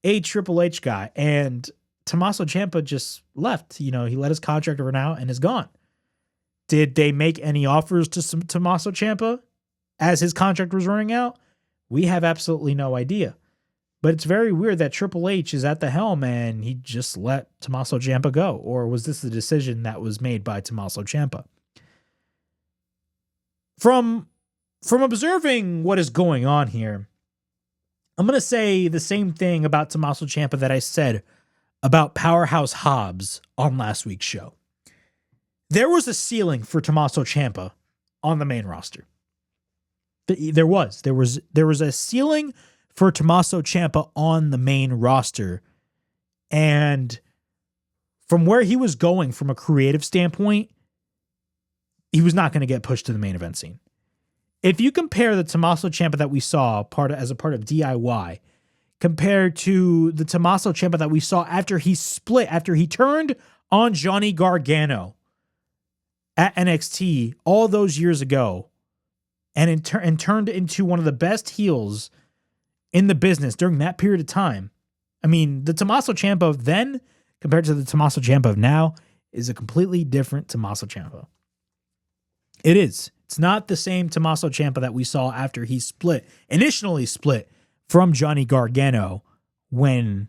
a Triple H guy. And Tommaso Ciampa just left. He let his contract run out and is gone. Did they make any offers to Tommaso Ciampa as his contract was running out? We have absolutely no idea. But it's very weird that Triple H is at the helm and he just let Tommaso Ciampa go. Or was this the decision that was made by Tommaso Ciampa? From observing what is going on here, I'm going to say the same thing about Tommaso Ciampa that I said about Powerhouse Hobbs on last week's show. There was a ceiling for Tommaso Ciampa on the main roster. There was a ceiling for Tommaso Ciampa on the main roster. And from where he was going from a creative standpoint, he was not going to get pushed to the main event scene. If you compare the Tommaso Ciampa that we saw as a part of DIY compared to the Tommaso Ciampa that we saw after he turned on Johnny Gargano at NXT all those years ago, and turned into one of the best heels in the business during that period of time. I mean, the Tommaso Ciampa of then compared to the Tommaso Ciampa of now is a completely different Tommaso Ciampa. It is. It's not the same Tommaso Ciampa that we saw after he initially split from Johnny Gargano when,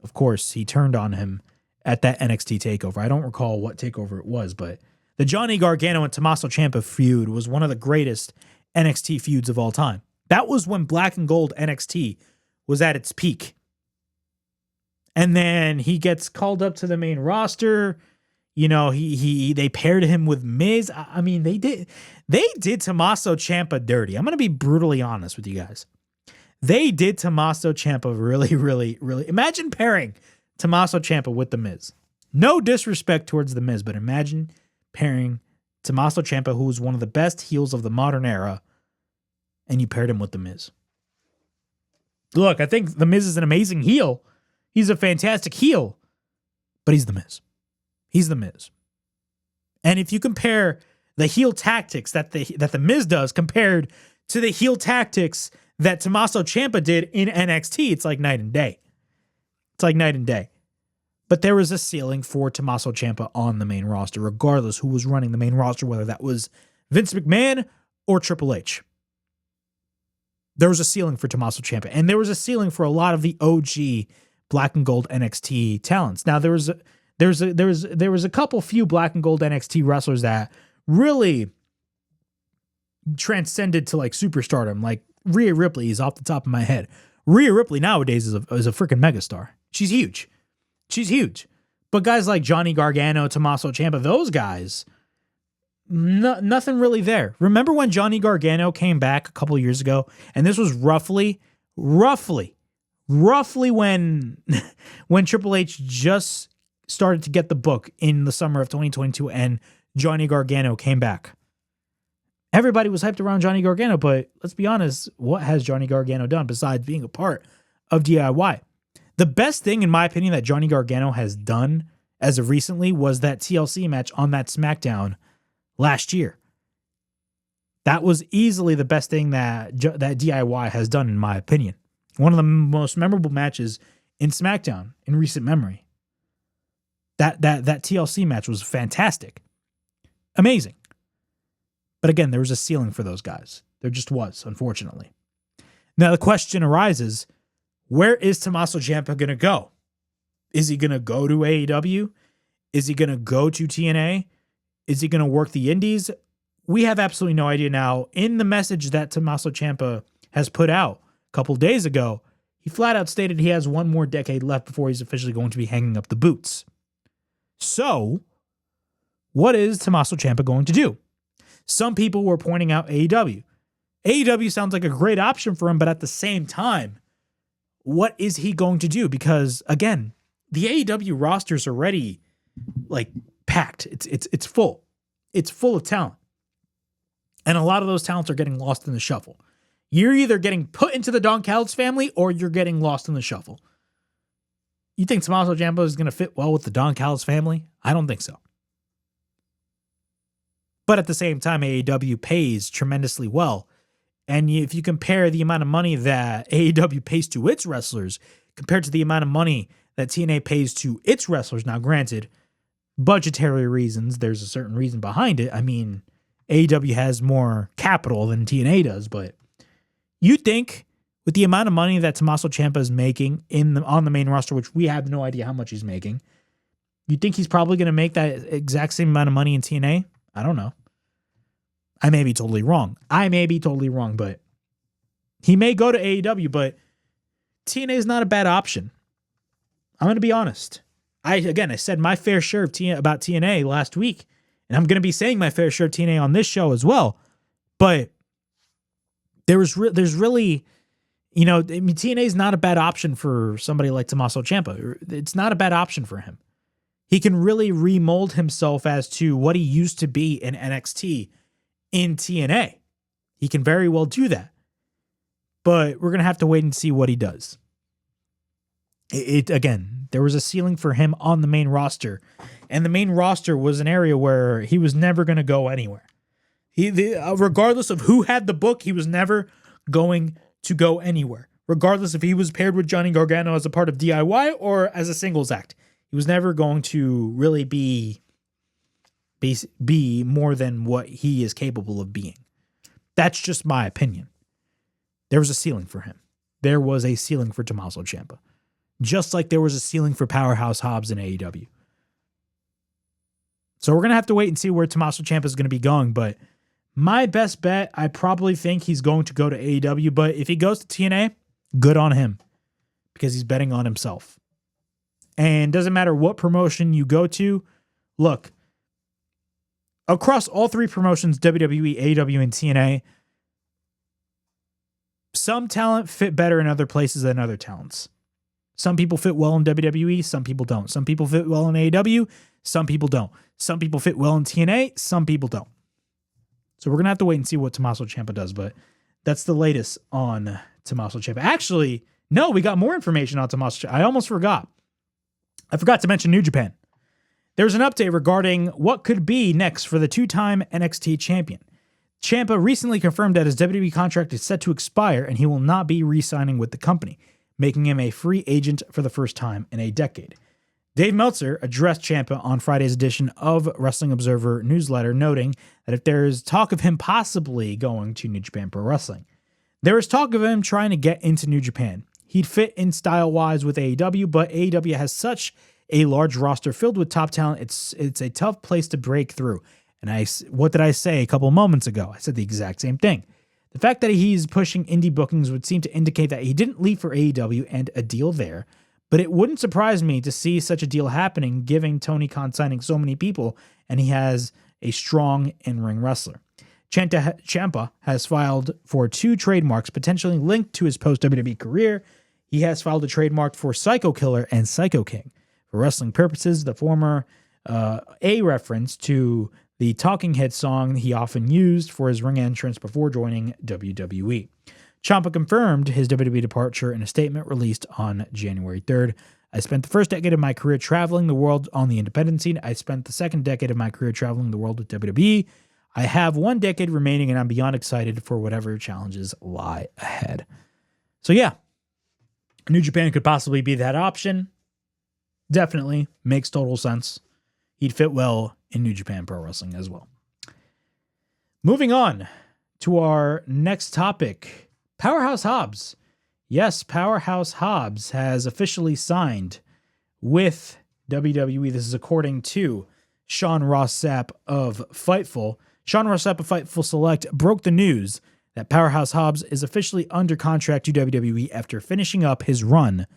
of course, he turned on him at that NXT takeover. I don't recall what takeover it was, but the Johnny Gargano and Tommaso Ciampa feud was one of the greatest NXT feuds of all time. That was when Black and Gold NXT was at its peak. And then he gets called up to the main roster. You know, they paired him with Miz. I mean, they did Tommaso Ciampa dirty. I'm going to be brutally honest with you guys. They did Tommaso Ciampa really, really, really. Imagine pairing Tommaso Ciampa with the Miz. No disrespect towards the Miz, but imagine pairing Tommaso Ciampa, who was one of the best heels of the modern era, and you paired him with the Miz. Look, I think the Miz is an amazing heel. He's a fantastic heel, but he's the Miz. He's the Miz. And if you compare the heel tactics that the Miz does compared to the heel tactics that Tommaso Ciampa did in NXT, it's like night and day. It's like night and day. But there was a ceiling for Tommaso Ciampa on the main roster, regardless who was running the main roster, whether that was Vince McMahon or Triple H. There was a ceiling for Tommaso Ciampa, and there was a ceiling for a lot of the OG Black and Gold NXT talents. Now there was a couple few Black and Gold NXT wrestlers that really transcended to like superstardom. Like Rhea Ripley is off the top of my head. Rhea Ripley nowadays is a freaking megastar. She's huge. She's huge. But guys like Johnny Gargano, Tommaso Ciampa, those guys, nothing really there. Remember when Johnny Gargano came back a couple years ago, and this was roughly when Triple H just started to get the book in the summer of 2022 and Johnny Gargano came back. Everybody was hyped around Johnny Gargano, but let's be honest, what has Johnny Gargano done besides being a part of DIY? The best thing, in my opinion, that Johnny Gargano has done as of recently was that TLC match on that SmackDown last year. That was easily the best thing that DIY has done, in my opinion. One of the most memorable matches in SmackDown in recent memory. That TLC match was fantastic. Amazing. But again, there was a ceiling for those guys. There just was, unfortunately. Now the question arises, where is Tommaso Ciampa going to go? Is he going to go to AEW? Is he going to go to TNA? Is he going to work the indies? We have absolutely no idea now. In the message that Tommaso Ciampa has put out a couple days ago, he flat out stated he has one more decade left before he's officially going to be hanging up the boots. So, what is Tommaso Ciampa going to do? Some people were pointing out AEW. AEW sounds like a great option for him, but at the same time, what is he going to do? Because again, the AEW roster is already like packed. It's full. It's full of talent. And a lot of those talents are getting lost in the shuffle. You're either getting put into the Don Callis family or you're getting lost in the shuffle. You think Tommaso Ciampa is going to fit well with the Don Callis family? I don't think so. But at the same time, AEW pays tremendously well. And if you compare the amount of money that AEW pays to its wrestlers compared to the amount of money that TNA pays to its wrestlers, now granted, budgetary reasons, there's a certain reason behind it. I mean, AEW has more capital than TNA does, but you think with the amount of money that Tommaso Ciampa is making on the main roster, which we have no idea how much he's making, you think he's probably going to make that exact same amount of money in TNA? I don't know. I may be totally wrong. But he may go to AEW, but TNA is not a bad option. I'm going to be honest. I said my fair share of about TNA last week, and I'm going to be saying my fair share of TNA on this show as well. But there's really, TNA is not a bad option for somebody like Tommaso Ciampa. It's not a bad option for him. He can really remold himself as to what he used to be in NXT in TNA. He can very well do that. But we're going to have to wait and see what he does. Again, there was a ceiling for him on the main roster. And the main roster was an area where he was never going to go anywhere. Regardless of who had the book, he was never going to go anywhere. Regardless if he was paired with Johnny Gargano as a part of DIY or as a singles act, he was never going to really be more than what he is capable of being. That's just my opinion. There was a ceiling for him. There was a ceiling for Tommaso Ciampa. Just like there was a ceiling for Powerhouse Hobbs in AEW. So we're going to have to wait and see where Tommaso Ciampa is going to be going. But my best bet, I probably think he's going to go to AEW. But if he goes to TNA, good on him. Because he's betting on himself. And doesn't matter what promotion you go to. Look, across all three promotions, WWE, AEW, and TNA, some talent fit better in other places than other talents. Some people fit well in WWE, some people don't. Some people fit well in AEW, some people don't. Some people fit well in TNA, some people don't. So we're going to have to wait and see what Tommaso Ciampa does, but that's the latest on Tommaso Ciampa. Actually, no, we got more information on Tommaso Ciampa. I almost forgot. I forgot to mention New Japan. There's an update regarding what could be next for the two-time NXT champion. Ciampa recently confirmed that his WWE contract is set to expire and he will not be re-signing with the company, making him a free agent for the first time in a decade. Dave Meltzer addressed Ciampa on Friday's edition of Wrestling Observer newsletter, noting that if there is talk of him possibly going to New Japan Pro Wrestling, there is talk of him trying to get into New Japan. He'd fit in style-wise with AEW, but AEW has such a large roster filled with top talent, it's a tough place to break through. And what did I say a couple moments ago? I said the exact same thing. The fact that he's pushing indie bookings would seem to indicate that he didn't leave for AEW and a deal there, but it wouldn't surprise me to see such a deal happening, given Tony Khan signing so many people, and he has a strong in-ring wrestler. Ciampa has filed for 2 trademarks potentially linked to his post-WWE career. He has filed a trademark for Psycho Killer and Psycho King. For wrestling purposes, the former a reference to the Talking Head song he often used for his ring entrance before joining WWE. Ciampa confirmed his WWE departure in a statement released on January 3rd. I spent the first decade of my career traveling the world on the independent scene. I spent the second decade of my career traveling the world with WWE. I have 1 decade remaining, and I'm beyond excited for whatever challenges lie ahead. So yeah, New Japan could possibly be that option. Definitely makes total sense. He'd fit well in New Japan Pro Wrestling as well. Moving on to our next topic, Powerhouse Hobbs. Yes, Powerhouse Hobbs has officially signed with WWE. This is according to Sean Ross Sapp of Fightful. Sean Ross Sapp of Fightful Select broke the news that Powerhouse Hobbs is officially under contract to WWE after finishing up his run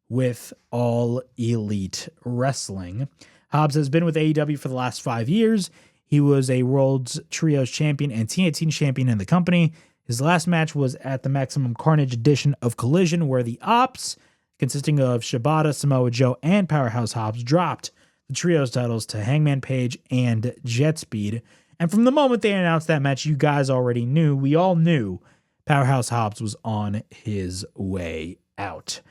with All Elite Wrestling. Hobbs has been with AEW for the last 5 years. He was a World's Trios champion and TNT champion in the company. His last match was at the Maximum Carnage edition of Collision, where the Ops, consisting of Shibata, Samoa Joe, and Powerhouse Hobbs, dropped the Trios titles to Hangman Page and Jet Speed. And from the moment they announced that match, you guys already knew, we all knew, Powerhouse Hobbs was on his way out.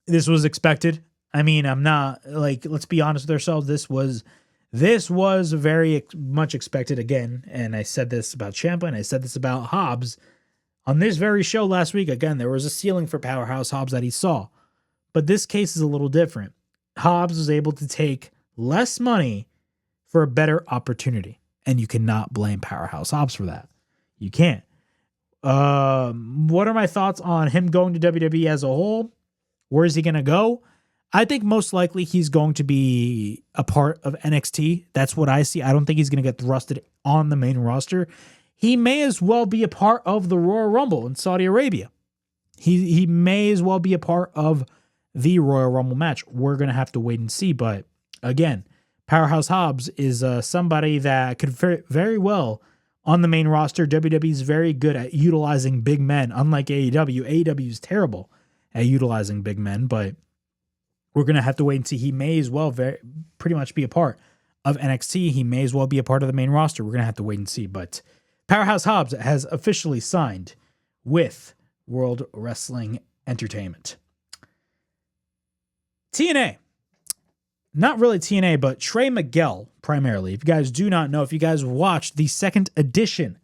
This was expected. I mean, I'm not, let's be honest with ourselves. This was very much expected again. And I said this about Ciampa and I said this about Hobbs on this very show last week. Again, there was a ceiling for Powerhouse Hobbs that he saw, but this case is a little different. Hobbs was able to take less money for a better opportunity, and you cannot blame Powerhouse Hobbs for that. You can't. What are my thoughts on him going to WWE as a whole? Where is he going to go? I think most likely he's going to be a part of NXT. That's what I see. I don't think he's going to get thrusted on the main roster. He may as well be a part of the Royal Rumble in Saudi Arabia. He may as well be a part of the Royal Rumble match. We're going to have to wait and see. But again, Powerhouse Hobbs is somebody that could very well on the main roster. WWE is very good at utilizing big men, unlike AEW. AEW is terrible at utilizing big men, but we're going to have to wait and see. He may as well pretty much be a part of NXT. He may as well be a part of the main roster. We're going to have to wait and see. But Powerhouse Hobbs has officially signed with World Wrestling Entertainment. TNA. not really TNA, but Trey Miguel primarily. If you guys do not know, if you guys watched the second edition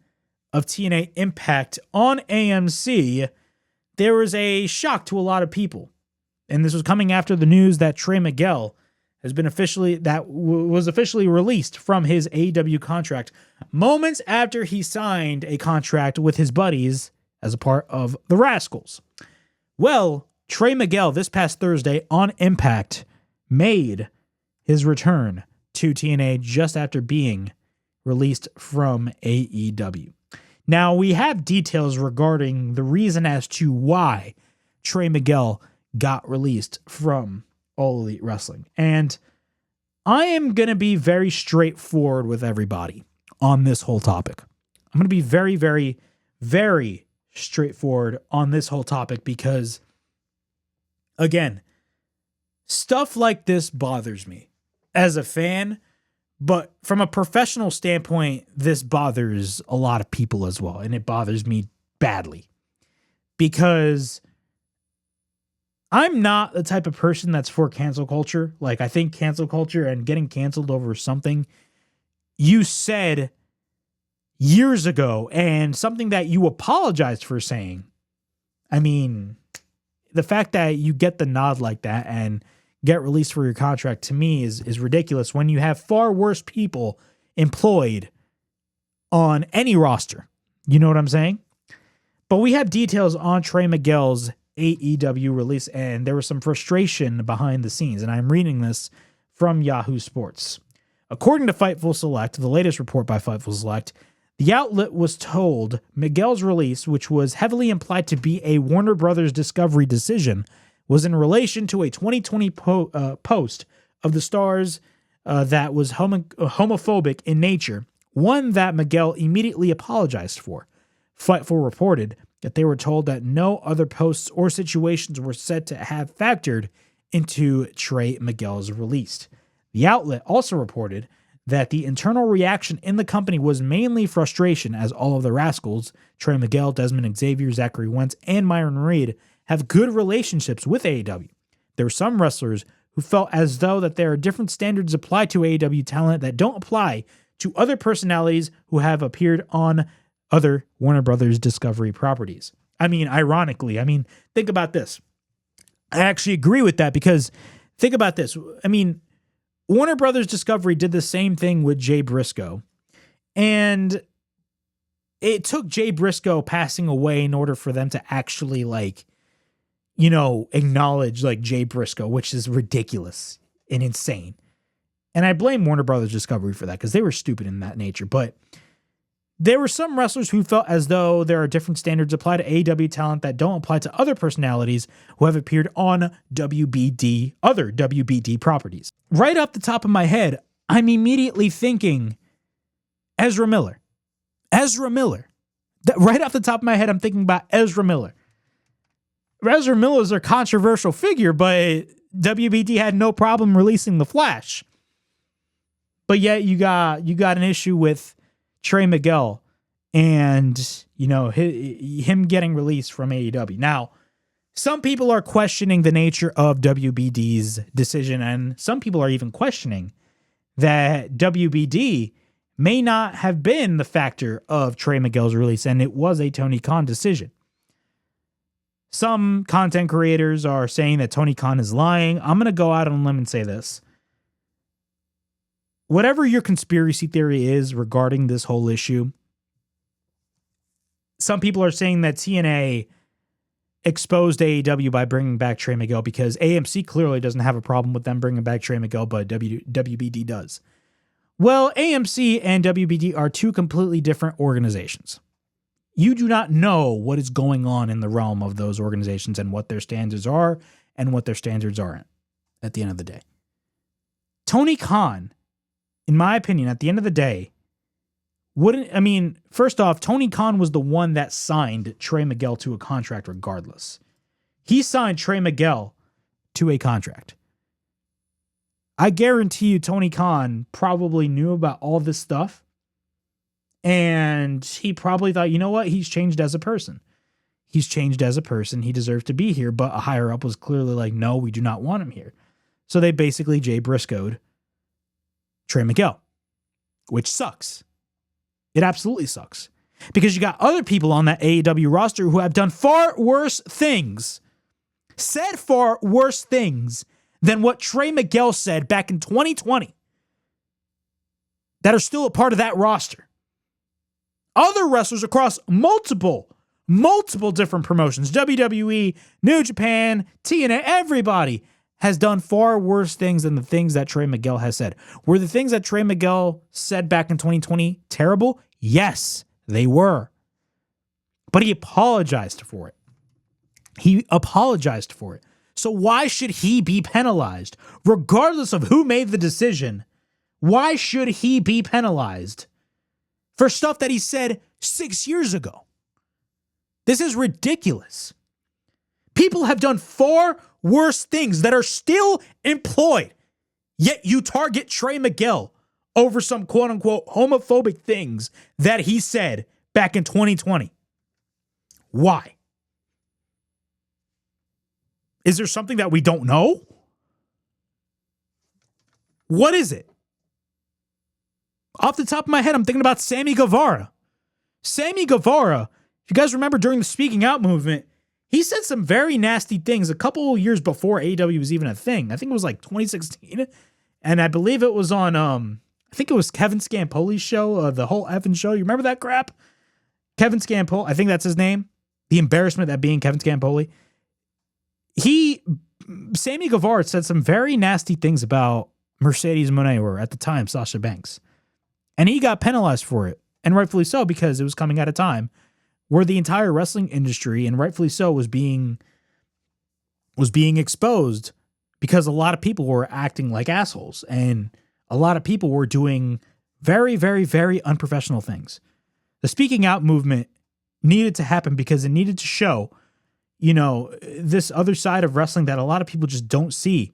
of TNA Impact on AMC, there was a shock to a lot of people. And this was coming after the news that Trey Miguel has been was officially released from his AEW contract moments after he signed a contract with his buddies as a part of the Rascals. Well, Trey Miguel this past Thursday on Impact made his return to TNA just after being released from AEW. Now, we have details regarding the reason as to why Trey Miguel got released from All Elite Wrestling. And I am going to be very straightforward with everybody on this whole topic. I'm going to be very, very, very straightforward on this whole topic because, again, stuff like this bothers me as a fan, but from a professional standpoint, this bothers a lot of people as well, and it bothers me badly because I'm not the type of person that's for cancel culture. Like, I think cancel culture and getting canceled over something you said years ago and something that you apologized for saying. I mean, the fact that you get the nod like that and get released for your contract to me is ridiculous when you have far worse people employed on any roster. You know what I'm saying? But we have details on Trey Miguel's AEW release, and there was some frustration behind the scenes, and I'm reading this from Yahoo Sports. According to Fightful Select, the latest report by Fightful Select, the outlet was told Miguel's release, which was heavily implied to be a Warner Brothers Discovery decision, was in relation to a 2020 post of the Stars that was homophobic in nature, one that Miguel immediately apologized for. Fightful reported that they were told that no other posts or situations were said to have factored into Trey Miguel's release. The outlet also reported that the internal reaction in the company was mainly frustration, as all of the Rascals, Trey Miguel, Desmond Xavier, Zachary Wentz, and Myron Reed, have good relationships with AEW. There were some wrestlers who felt as though that there are different standards applied to AEW talent that don't apply to other personalities who have appeared on other Warner Brothers Discovery properties. I mean, ironically, think about this. I actually agree with that because think about this. I mean, Warner Brothers Discovery did the same thing with Jay Briscoe, and it took Jay Briscoe passing away in order for them to actually acknowledge Jay Briscoe, which is ridiculous and insane. And I blame Warner Brothers Discovery for that because they were stupid in that nature. But there were some wrestlers who felt as though there are different standards applied to AEW talent that don't apply to other personalities who have appeared on other WBD properties. Right off the top of my head, I'm immediately thinking Ezra Miller. Right off the top of my head, I'm thinking about Ezra Miller. Ezra Miller is a controversial figure, but WBD had no problem releasing The Flash. But yet you got an issue with Trey Miguel and, him getting released from AEW. Now, some people are questioning the nature of WBD's decision, and some people are even questioning that WBD may not have been the factor of Trey Miguel's release, and it was a Tony Khan decision. Some content creators are saying that Tony Khan is lying. I'm going to go out on a limb and say this. Whatever your conspiracy theory is regarding this whole issue, some people are saying that TNA exposed AEW by bringing back Trey Miguel because AMC clearly doesn't have a problem with them bringing back Trey Miguel, but WBD does. Well, AMC and WBD are two completely different organizations. You do not know what is going on in the realm of those organizations and what their standards are and what their standards aren't at the end of the day. Tony Khan, in my opinion, at the end of the day, first off, Tony Khan was the one that signed Trey Miguel to a contract regardless. He signed Trey Miguel to a contract. I guarantee you Tony Khan probably knew about all this stuff, and he probably thought, you know what, he's changed as a person. He deserves to be here, but a higher up was clearly like, no, we do not want him here. So they basically Jay Briscoed Trey Miguel, which sucks. It absolutely sucks. Because you got other people on that AEW roster who have done far worse things, said far worse things than what Trey Miguel said back in 2020 that are still a part of that roster. Other wrestlers across multiple different promotions, WWE, New Japan, TNA, everybody has done far worse things than the things that Trey Miguel has said. Were the things that Trey Miguel said back in 2020 terrible? Yes, they were. But he apologized for it. So why should he be penalized? Regardless of who made the decision, why should he be penalized for stuff that he said 6 years ago? This is ridiculous. People have done far worse things that are still employed, yet you target Trey Miguel over some quote-unquote homophobic things that he said back in 2020. Why? Is there something that we don't know? What is it? Off the top of my head, I'm thinking about Sammy Guevara. Sammy Guevara, if you guys remember during the Speaking Out movement, he said some very nasty things a couple of years before AEW was even a thing. I think it was like 2016. And I believe it was on, I think it was Kevin Scampoli's show, the whole effing show. You remember that crap? Kevin Scampoli, I think that's his name. The embarrassment that being Kevin Scampoli. Sammy Guevara said some very nasty things about Mercedes Moné, or at the time, Sasha Banks. And he got penalized for it. And rightfully so, because it was coming at a time where the entire wrestling industry, and rightfully so, was being exposed because a lot of people were acting like assholes. And a lot of people were doing very, very, very unprofessional things. The Speaking Out movement needed to happen because it needed to show, this other side of wrestling that a lot of people just don't see.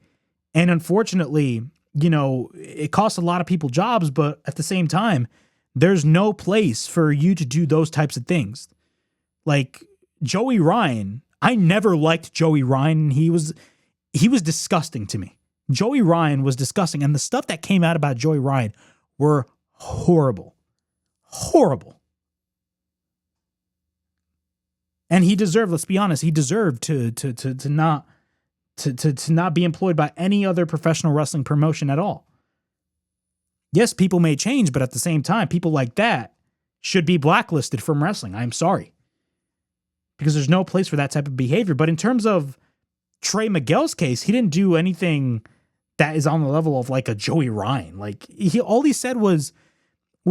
And unfortunately, it costs a lot of people jobs, but at the same time, there's no place for you to do those types of things. Like Joey Ryan, I never liked Joey Ryan. He was disgusting to me. Joey Ryan was disgusting. And the stuff that came out about Joey Ryan were horrible. Horrible. And he deserved, let's be honest, he deserved to not be employed by any other professional wrestling promotion at all. Yes, people may change, but at the same time, people like that should be blacklisted from wrestling. I'm sorry. Because there's no place for that type of behavior. But in terms of Trey Miguel's case, he didn't do anything that is on the level of like a Joey Ryan. Like all he said was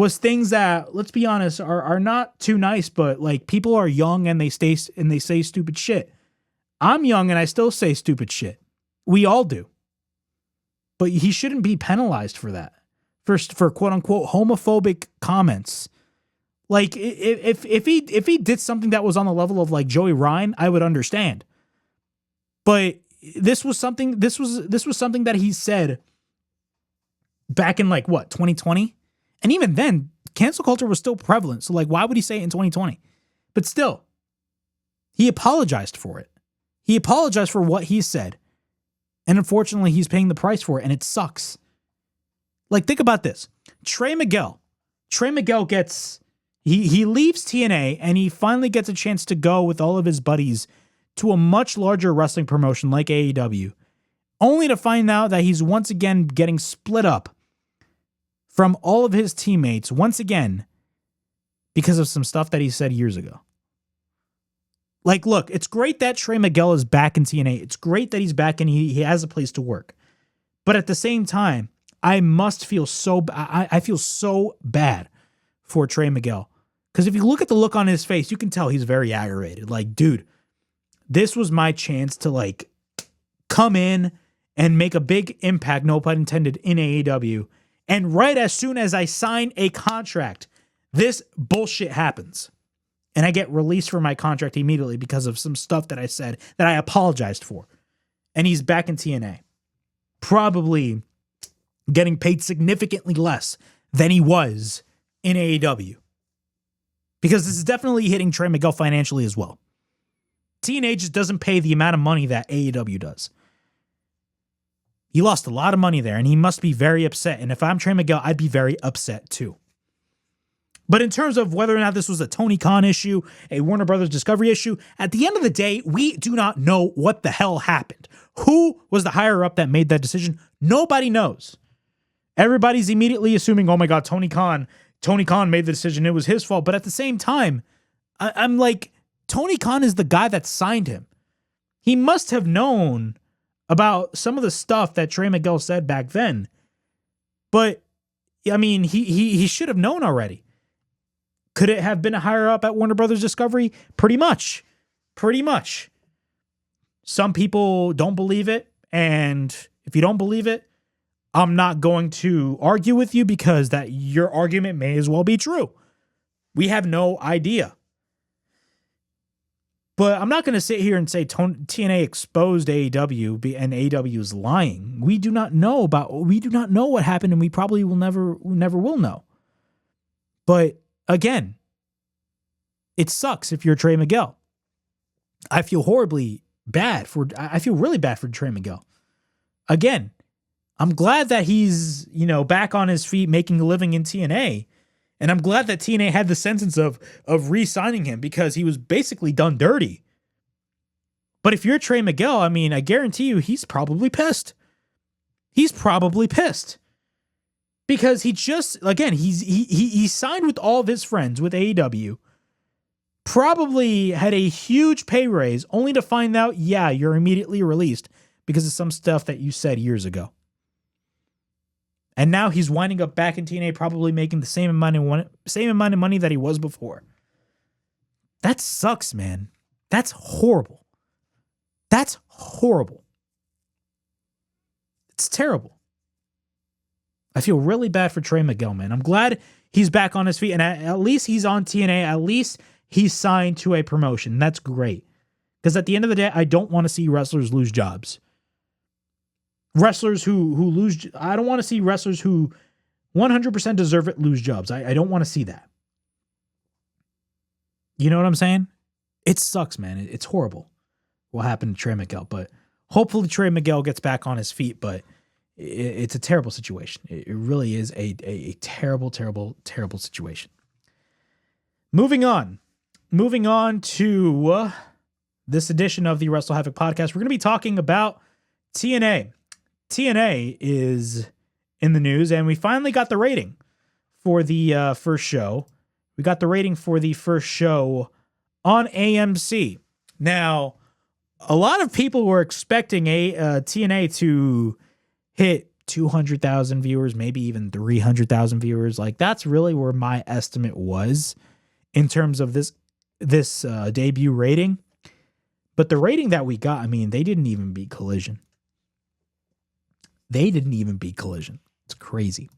things that, let's be honest, are not too nice, but like people are young and they say stupid shit. I'm young and I still say stupid shit. We all do. But he shouldn't be penalized for that. For quote unquote homophobic comments. Like if he did something that was on the level of like Joey Ryan, I would understand. But this was something that he said back in like what, 2020? And even then, cancel culture was still prevalent. So like, why would he say it in 2020? But still, he apologized for it. He apologized for what he said. And unfortunately, he's paying the price for it, and it sucks. Like, think about this. Trey Miguel gets, he leaves TNA, and he finally gets a chance to go with all of his buddies to a much larger wrestling promotion like AEW, only to find out that he's once again getting split up from all of his teammates once again because of some stuff that he said years ago. Like, look, it's great that Trey Miguel is back in TNA. It's great that he's back and he has a place to work. But at the same time, I feel so bad for Trey Miguel. Because if you look at the look on his face, you can tell he's very aggravated. Like, dude, this was my chance to like come in and make a big impact, no pun intended, in AEW. And right as soon as I sign a contract, this bullshit happens. And I get released from my contract immediately because of some stuff that I said that I apologized for. And he's back in TNA. Probably getting paid significantly less than he was in AEW. Because this is definitely hitting Trey Miguel financially as well. TNA just doesn't pay the amount of money that AEW does. He lost a lot of money there, and he must be very upset. And if I'm Trey Miguel, I'd be very upset too. But in terms of whether or not this was a Tony Khan issue, a Warner Brothers Discovery issue, at the end of the day, we do not know what the hell happened. Who was the higher up that made that decision? Nobody knows. Everybody's immediately assuming, oh my God, Tony Khan made the decision. It was his fault. But at the same time, I'm like, Tony Khan is the guy that signed him. He must have known about some of the stuff that Trey Miguel said back then. But, I mean, he should have known already. Could it have been a higher up at Warner Brothers Discovery? Pretty much. Some people don't believe it. And if you don't believe it, I'm not going to argue with you because that your argument may as well be true. We have no idea. But I'm not going to sit here and say TNA exposed AEW and AEW is lying. We do not know what happened, and we probably never will know. But again, it sucks if you're Trey Miguel. I feel really bad for Trey Miguel. Again, I'm glad that he's, back on his feet making a living in TNA. And I'm glad that TNA had the sentence of re-signing him because he was basically done dirty. But if you're Trey Miguel, I mean, I guarantee you he's probably pissed. Because he signed with all of his friends with AEW, probably had a huge pay raise, only to find out, you're immediately released because of some stuff that you said years ago. And now he's winding up back in TNA, probably making the same amount of money that he was before. That sucks, man. That's horrible. It's terrible. I feel really bad for Trey Miguel, man. I'm glad he's back on his feet, and at least he's on TNA. At least he's signed to a promotion. That's great. Because at the end of the day, I don't want to see wrestlers lose jobs. Wrestlers who lose, I don't want to see wrestlers who 100% deserve it lose jobs. I don't want to see that. You know what I'm saying? It sucks, man. It's horrible what happened to Trey Miguel, but hopefully Trey Miguel gets back on his feet, but it's a terrible situation. It really is a terrible, terrible, terrible situation. Moving on to this edition of the WrestleHavoc podcast, we're going to be talking about TNA. TNA is in the news, and we finally got the rating for the first show. We got the rating for the first show on AMC. Now, a lot of people were expecting TNA to hit 200,000 viewers, maybe even 300,000 viewers. Like, that's really where my estimate was in terms of this debut rating. But the rating that we got, I mean, they didn't even beat Collision. It's crazy.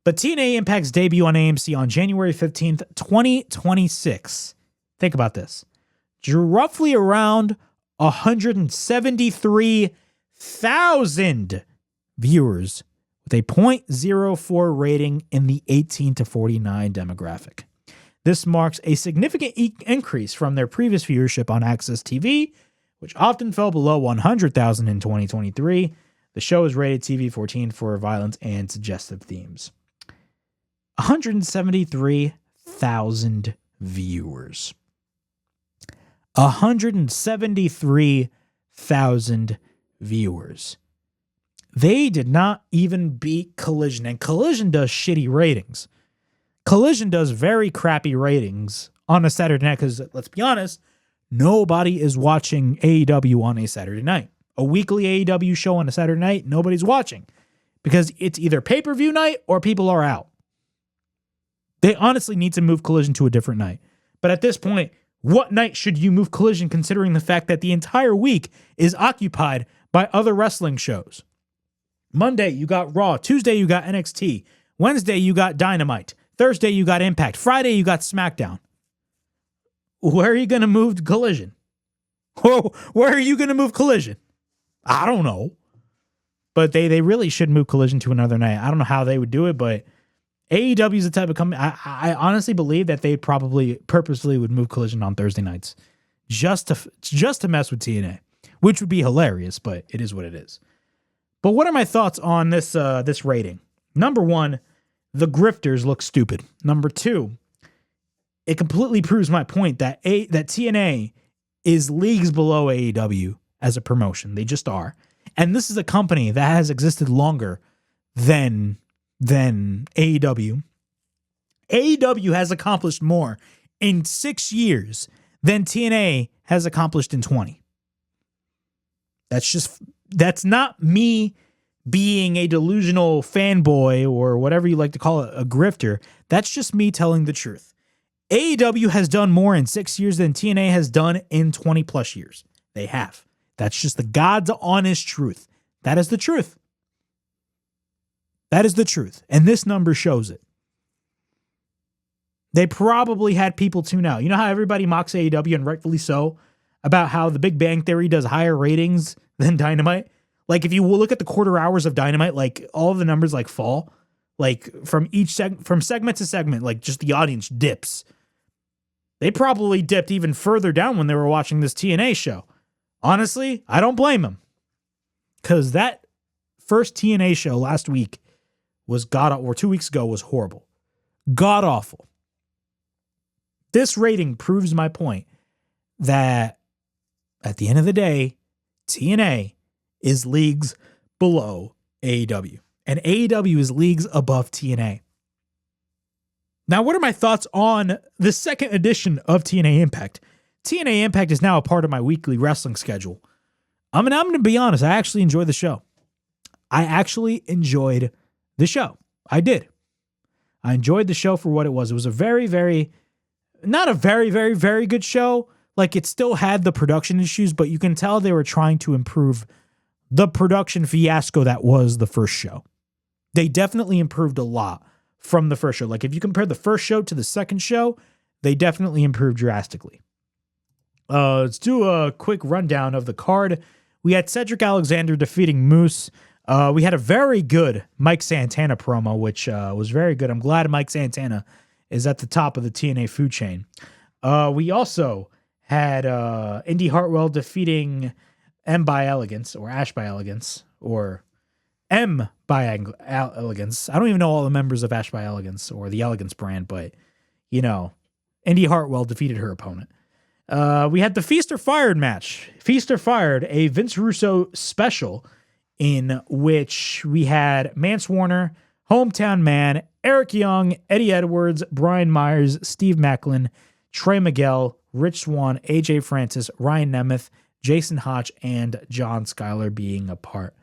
But TNA Impact's debut on AMC on January 15th, 2026. Think about this. Drew roughly around 173,000 viewers with a 0.04 rating in the 18 to 49 demographic. This marks a significant increase from their previous viewership on Access TV, which often fell below 100,000 in 2023. The show is rated TV-14 for violence and suggestive themes. 173,000 viewers. 173,000 viewers. They did not even beat Collision, and Collision does shitty ratings. Collision does very crappy ratings on a Saturday night because, let's be honest, nobody is watching AEW on a Saturday night. A weekly AEW show on a Saturday night, nobody's watching because it's either pay-per-view night or people are out. They honestly need to move Collision to a different night. But at this point, what night should you move Collision considering the fact that the entire week is occupied by other wrestling shows? Monday, you got Raw. Tuesday, you got NXT. Wednesday, you got Dynamite. Thursday, you got Impact. Friday, you got SmackDown. Where are you going to move Collision? Where are you going to move Collision? I don't know. But they really should move Collision to another night. I don't know how they would do it, but AEW is the type of company. I honestly believe that they probably purposely would move Collision on Thursday nights just to mess with TNA, which would be hilarious, but it is what it is. But what are my thoughts on this this rating? Number one, the grifters look stupid. Number two, it completely proves my point that TNA is leagues below AEW as a promotion. They just are. And this is a company that has existed longer than AEW. AEW has accomplished more in 6 years than TNA has accomplished in 20. That's not me being a delusional fanboy or whatever you like to call it, a grifter. That's just me telling the truth. AEW has done more in 6 years than TNA has done in 20 plus years. They have. That's just the God's honest truth. That is the truth. That is the truth. And this number shows it. They probably had people tune out. You know how everybody mocks AEW, and rightfully so, about how the Big Bang Theory does higher ratings than Dynamite? Like, if you look at the quarter hours of Dynamite, like, all of the numbers, like, fall. Like, from segment to segment, like, just the audience dips. They probably dipped even further down when they were watching this TNA show. Honestly, I don't blame them. Because that first TNA show last week was 2 weeks ago was horrible. God awful. This rating proves my point that at the end of the day, TNA is leagues below AEW. And AEW is leagues above TNA. Now, what are my thoughts on the second edition of TNA Impact? TNA Impact is now a part of my weekly wrestling schedule. I'm going to be honest, I actually enjoyed the show. I did. I enjoyed the show for what it was. It was a very good show. Like, it still had the production issues, but you can tell they were trying to improve the production fiasco that was the first show. They definitely improved a lot from the first show. Like, if you compare the first show to the second show, they definitely improved drastically. Let's do a quick rundown of the card. We had Cedric Alexander defeating Moose. We had a very good Mike Santana promo, which was very good. I'm glad Mike Santana is at the top of the TNA food chain. We also had Indy Hartwell defeating M by Elegance, or Ash by Elegance, or M by Elegance. I don't even know all the members of Ash by Elegance or the Elegance brand, but, you know, Indy Hartwell defeated her opponent. We had the Feast or Fired match. Feast or Fired, a Vince Russo special in which we had Mance Warner, Hometown Man, Eric Young, Eddie Edwards, Brian Myers, Steve Macklin, Trey Miguel, Rich Swann, AJ Francis, Ryan Nemeth, Jason Hotch, and John Schuyler being a part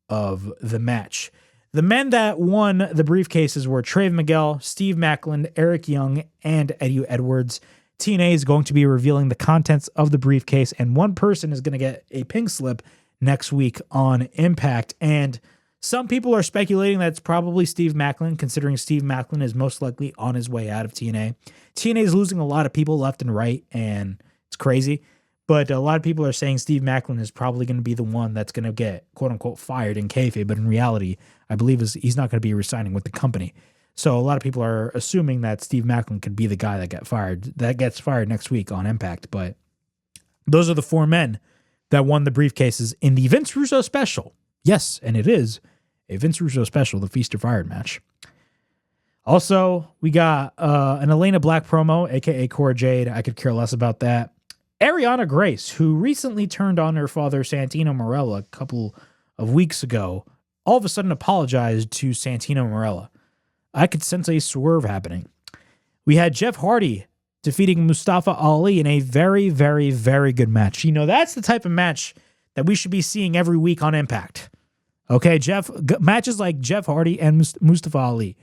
of the match. The men that won the briefcases were Trey Miguel, Steve Macklin, Eric Young, and Eddie Edwards. TNA is going to be revealing the contents of the briefcase, and one person is going to get a pink slip next week on Impact. And some people are speculating that it's probably Steve Macklin, considering Steve Macklin is most likely on his way out of TNA. TNA is losing a lot of people left and right, and it's crazy. But a lot of people are saying Steve Macklin is probably going to be the one that's going to get, quote-unquote, fired in kayfabe. But in reality, I believe he's not going to be resigning with the company. So a lot of people are assuming that Steve Macklin could be the guy that gets fired next week on Impact. But those are the four men that won the briefcases in the Vince Russo special. Yes, and it is a Vince Russo special, the Feast or Fired match. Also, we got an Elena Black promo, a.k.a. Cora Jade. I could care less about that. Ariana Grace, who recently turned on her father, Santino Marella, a couple of weeks ago, all of a sudden apologized to Santino Marella. I could sense a swerve happening. We had Jeff Hardy defeating Mustafa Ali in a very, very, very good match. You know, that's the type of match that we should be seeing every week on Impact. Okay, matches like Jeff Hardy and Mustafa Ali.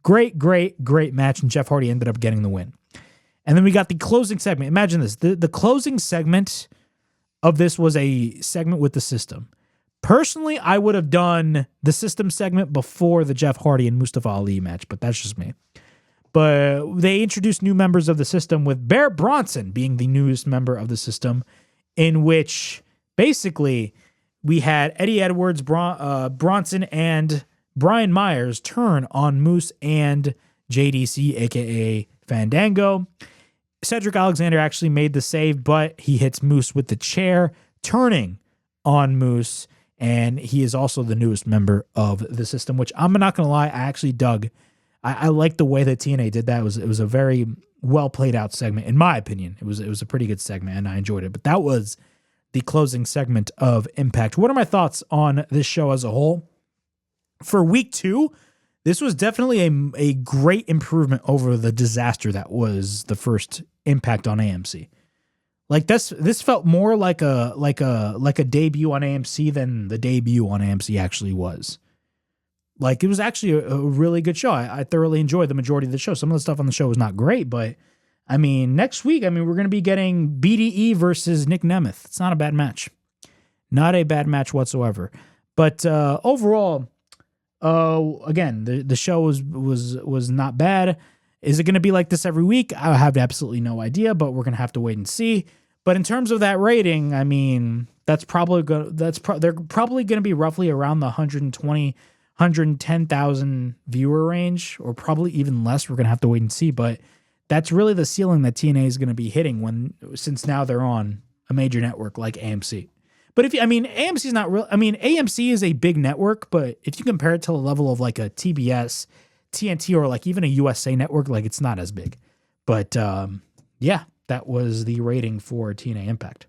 Great, great, great match, and Jeff Hardy ended up getting the win. And then we got the closing segment. Imagine this. The closing segment of this was a segment with the System. Personally, I would have done the System segment before the Jeff Hardy and Mustafa Ali match, but that's just me. But they introduced new members of the System, with Bear Bronson being the newest member of the System, in which basically we had Eddie Edwards, Bronson, and Brian Myers turn on Moose and JDC, a.k.a. Fandango. Cedric Alexander actually made the save, but he hits Moose with the chair, turning on Moose. and he is also the newest member of the system, which I'm not going to lie, I actually dug. I like the way that TNA did that. It was a very well played out segment, in my opinion. It was a pretty good segment, and I enjoyed it. But that was the closing segment of Impact. What are my thoughts on this show as a whole? For week 2, this was definitely a great improvement over the disaster that was the first Impact on AMC. Like this felt more like a debut on AMC than the debut on AMC actually was. Like, it was actually a really good show. I thoroughly enjoyed the majority of the show. Some of the stuff on the show was not great, but I mean, next week, we're going to be getting BDE versus Nick Nemeth. It's not a bad match. Not a bad match whatsoever. But overall, again, the show was not bad. Is it going to be like this every week? I have absolutely no idea, but we're going to have to wait and see. But in terms of that rating, I mean, they're probably going to be roughly around the 110,000 viewer range, or probably even less. We're going to have to wait and see, but that's really the ceiling that TNA is going to be hitting since now they're on a major network like AMC. But AMC is not real. AMC is a big network, but if you compare it to the level of like a TBS, TNT, or like even a USA network, like it's not as big. But yeah, that was the rating for TNA Impact.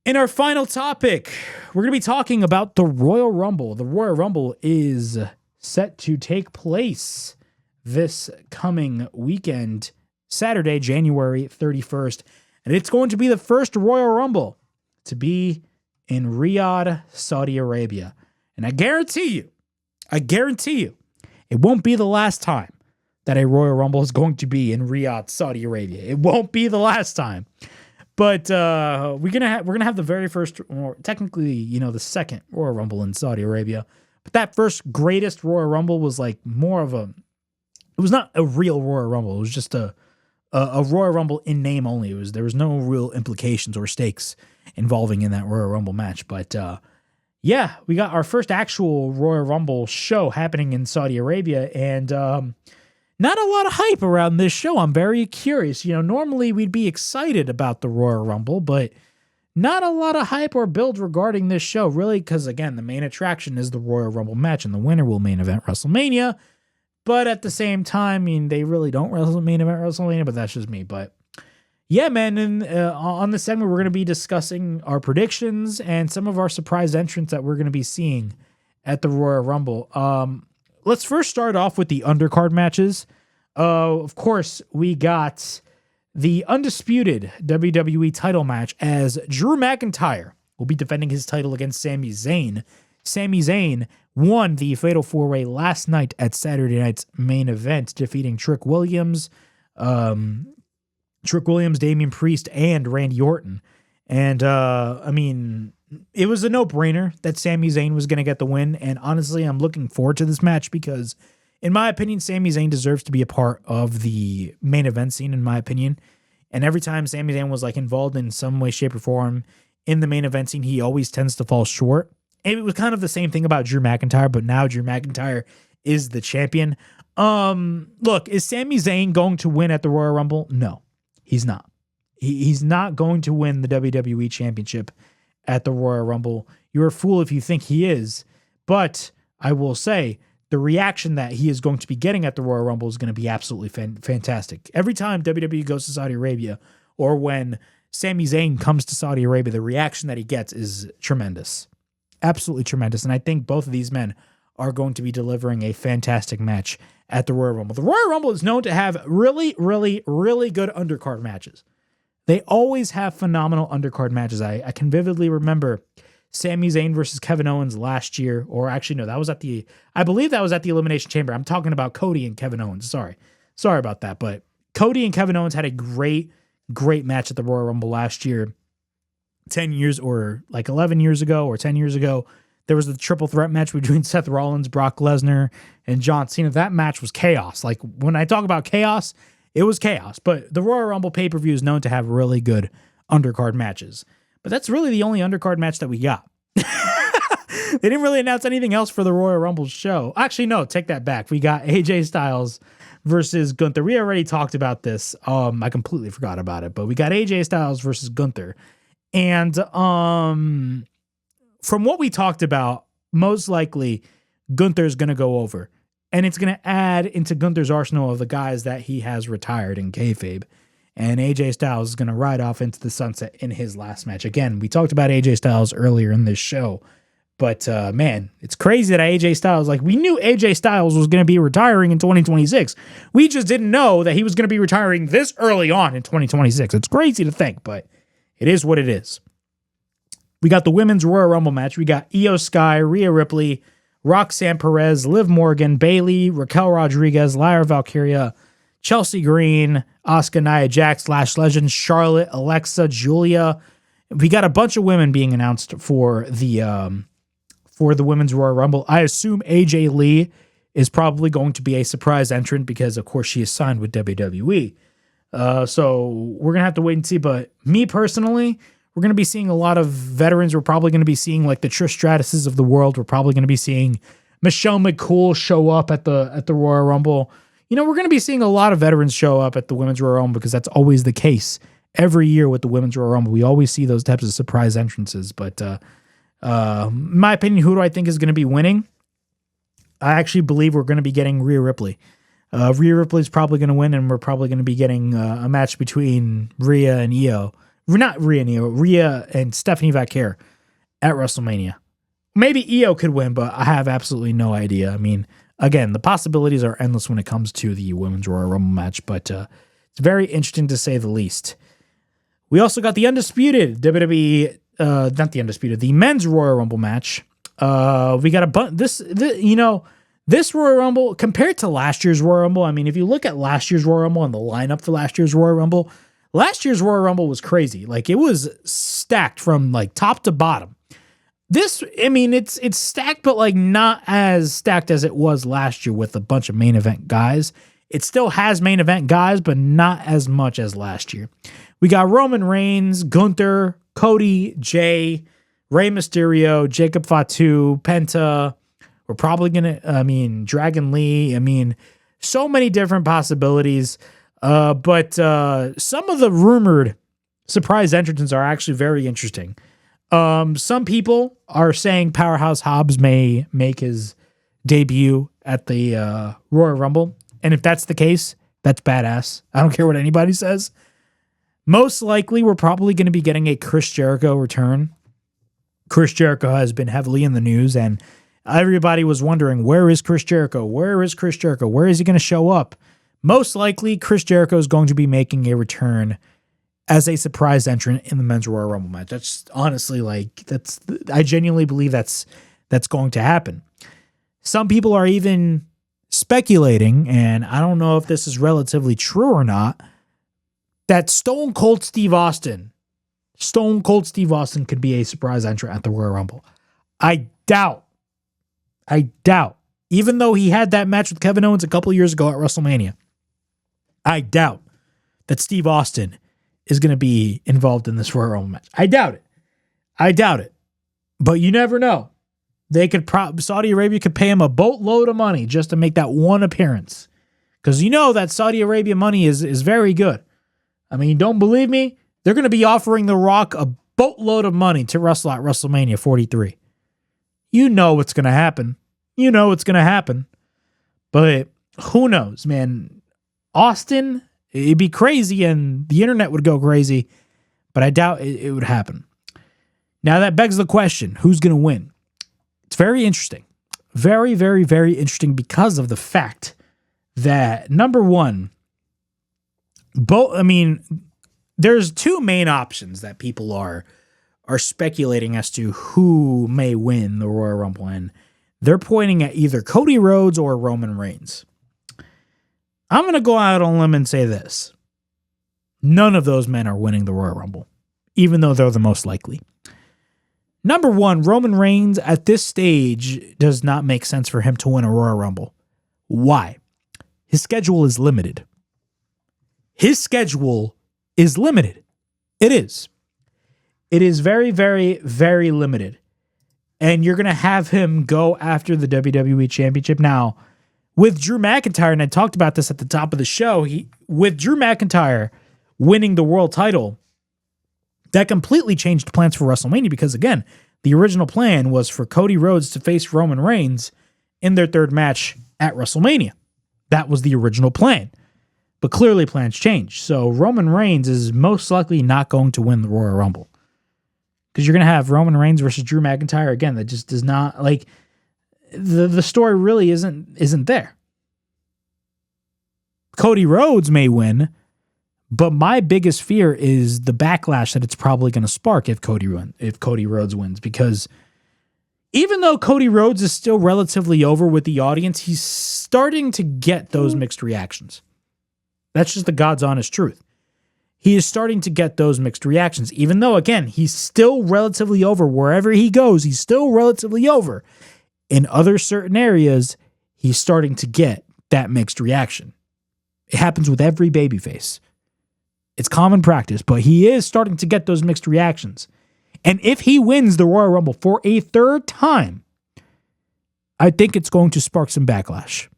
In our final topic, we're going to be talking about the Royal Rumble. The Royal Rumble is set to take place this coming weekend, Saturday, January 31st. And it's going to be the first Royal Rumble to be in Riyadh, Saudi Arabia. And I guarantee you, it won't be the last time that a Royal Rumble is going to be in Riyadh, Saudi Arabia. It won't be the last time. But we're gonna have the very first, or technically, the second Royal Rumble in Saudi Arabia. But that first greatest Royal Rumble was like more of it was not a real Royal Rumble. It was just a Royal Rumble in name only. There was no real implications or stakes involving in that Royal Rumble match. But yeah, we got our first actual Royal Rumble show happening in Saudi Arabia, and not a lot of hype around this show. I'm very curious. Normally we'd be excited about the Royal Rumble, but not a lot of hype or build regarding this show, really, because, again, the main attraction is the Royal Rumble match, and the winner will main event WrestleMania. But at the same time, they really don't main event WrestleMania, but that's just me. But yeah, man, and on this segment, we're going to be discussing our predictions and some of our surprise entrants that we're going to be seeing at the Royal Rumble. Let's first start off with the undercard matches. Of course, we got the undisputed WWE title match as Drew McIntyre will be defending his title against Sami Zayn. Sami Zayn won the Fatal 4-Way last night at Saturday night's main event, defeating Trick Williams, Damian Priest, and Randy Orton. And, it was a no-brainer that Sami Zayn was going to get the win, and honestly, I'm looking forward to this match because, in my opinion, Sami Zayn deserves to be a part of the main event scene, in my opinion. And every time Sami Zayn was involved in some way, shape, or form in the main event scene, he always tends to fall short. It was kind of the same thing about Drew McIntyre, but now Drew McIntyre is the champion. Look, is Sami Zayn going to win at the Royal Rumble? No, he's not. He's not going to win the WWE Championship at the Royal Rumble. You're a fool if you think he is. But I will say the reaction that he is going to be getting at the Royal Rumble is going to be absolutely fantastic. Every time WWE goes to Saudi Arabia, or when Sami Zayn comes to Saudi Arabia, the reaction that he gets is tremendous. Absolutely tremendous. And I think both of these men are going to be delivering a fantastic match at the Royal Rumble. The Royal Rumble is known to have really, really, really good undercard matches. They always have phenomenal undercard matches. I can vividly remember Sami Zayn versus Kevin Owens last year, or actually, no, I believe that was at the Elimination Chamber. I'm talking about Cody and Kevin Owens. Sorry about that. But Cody and Kevin Owens had a great match at the Royal Rumble last year. 10 years or 11 years ago or 10 years ago, there was the triple threat match between Seth Rollins, Brock Lesnar, and John Cena. That match was chaos. When I talk about chaos, it was chaos. But the Royal Rumble pay-per-view is known to have really good undercard matches. But that's really the only undercard match that we got. They didn't really announce anything else for the Royal Rumble show. Actually, no, take that back. We got AJ Styles versus Gunther. We already talked about this. I completely forgot about it. But we got AJ Styles versus Gunther. And from what we talked about, most likely Gunther's going to go over. And it's going to add into Gunther's arsenal of the guys that he has retired in kayfabe. And AJ Styles is going to ride off into the sunset in his last match. Again, we talked about AJ Styles earlier in this show. But, man, it's crazy that AJ Styles, like, we knew AJ Styles was going to be retiring in 2026. We just didn't know that he was going to be retiring this early on in 2026. It's crazy to think, but it is what it is. We got the Women's Royal Rumble match. We got Io Sky, Rhea Ripley, Roxanne Perez, Liv Morgan, Bayley, Raquel Rodriguez, Lyra Valkyria, Chelsea Green, Asuka, Nia Jax, Lash Legends, Charlotte, Alexa, Julia. We got a bunch of women being announced for the Women's Royal Rumble. I assume AJ Lee is probably going to be a surprise entrant because, of course, she is signed with WWE. So we're going to have to wait and see. But me personally, we're going to be seeing a lot of veterans. We're probably going to be seeing like the Trish Stratuses of the world. We're probably going to be seeing Michelle McCool show up at the Royal Rumble. You know, we're going to be seeing a lot of veterans show up at the Women's Royal Rumble because that's always the case every year with the Women's Royal Rumble. We always see those types of surprise entrances. But in my opinion, who do I think is going to be winning? I actually believe we're going to be getting Rhea Ripley. Rhea Ripley is probably going to win, and we're probably going to be getting a match between Rhea and Io. Not Rhea and Io, Rhea and Stephanie Vaquer at WrestleMania. Maybe Io could win, but I have absolutely no idea. I mean, again, the possibilities are endless when it comes to the Women's Royal Rumble match, but it's very interesting to say the least. We also got the undisputed WWE, the Men's Royal Rumble match. We got a bunch. This Royal Rumble compared to last year's Royal Rumble. I mean, if you look at last year's Royal Rumble and the lineup for last year's Royal Rumble, last year's Royal Rumble was crazy. Like, it was stacked from like top to bottom. This, I mean, it's stacked, but like not as stacked as it was last year with a bunch of main event guys. It still has main event guys, but not as much as last year. We got Roman Reigns, Gunther, Cody, Jay, Rey Mysterio, Jacob Fatu, Penta. We're probably going to, Dragon Lee. So many different possibilities. But some of the rumored surprise entrances are actually very interesting. Some people are saying Powerhouse Hobbs may make his debut at the Royal Rumble. And if that's the case, that's badass. I don't care what anybody says. Most likely, we're probably going to be getting a Chris Jericho return. Chris Jericho has been heavily in the news, and everybody was wondering, where is Chris Jericho? Where is Chris Jericho? Where is he going to show up? Most likely, Chris Jericho is going to be making a return as a surprise entrant in the Men's Royal Rumble match. That's honestly I genuinely believe that's going to happen. Some people are even speculating, and I don't know if this is relatively true or not, that Stone Cold Steve Austin could be a surprise entrant at the Royal Rumble. I doubt, even though he had that match with Kevin Owens a couple years ago at WrestleMania, I doubt that Steve Austin is going to be involved in this Royal Rumble match. I doubt it. But you never know. Saudi Arabia could pay him a boatload of money just to make that one appearance. Because you know that Saudi Arabia money is very good. I mean, don't believe me? They're going to be offering The Rock a boatload of money to wrestle at WrestleMania 43. You know what's going to happen. But who knows, man? Austin, it'd be crazy and the internet would go crazy, but I doubt it would happen. Now that begs the question, who's going to win? It's very interesting. Very, very, very interesting because of the fact that, number one, there's two main options that people are speculating as to who may win the Royal Rumble, and they're pointing at either Cody Rhodes or Roman Reigns. I'm going to go out on a limb and say this. None of those men are winning the Royal Rumble, even though they're the most likely. Number one, Roman Reigns at this stage does not make sense for him to win a Royal Rumble. Why? His schedule is limited. It is. It is very, very, very limited. And you're going to have him go after the WWE Championship. Now, with Drew McIntyre, and I talked about this at the top of the show, with Drew McIntyre winning the world title, that completely changed plans for WrestleMania because, again, The original plan was for Cody Rhodes to face Roman Reigns in their third match at WrestleMania. That was the original plan. But clearly plans changed. So Roman Reigns is most likely not going to win the Royal Rumble. Because you're going to have Roman Reigns versus Drew McIntyre again. That just does not, like, the story really isn't there. Cody Rhodes may win, but my biggest fear is the backlash that it's probably going to spark if Cody Rhodes wins. Because even though Cody Rhodes is still relatively over with the audience, he's starting to get those mixed reactions. That's just the God's honest truth. He is starting to get those mixed reactions, even though, again, he's still relatively over. Wherever he goes, he's still relatively over. In other certain areas, he's starting to get that mixed reaction. It happens with every babyface. It's common practice, but he is starting to get those mixed reactions. And if he wins the Royal Rumble for a third time, I think it's going to spark some backlash.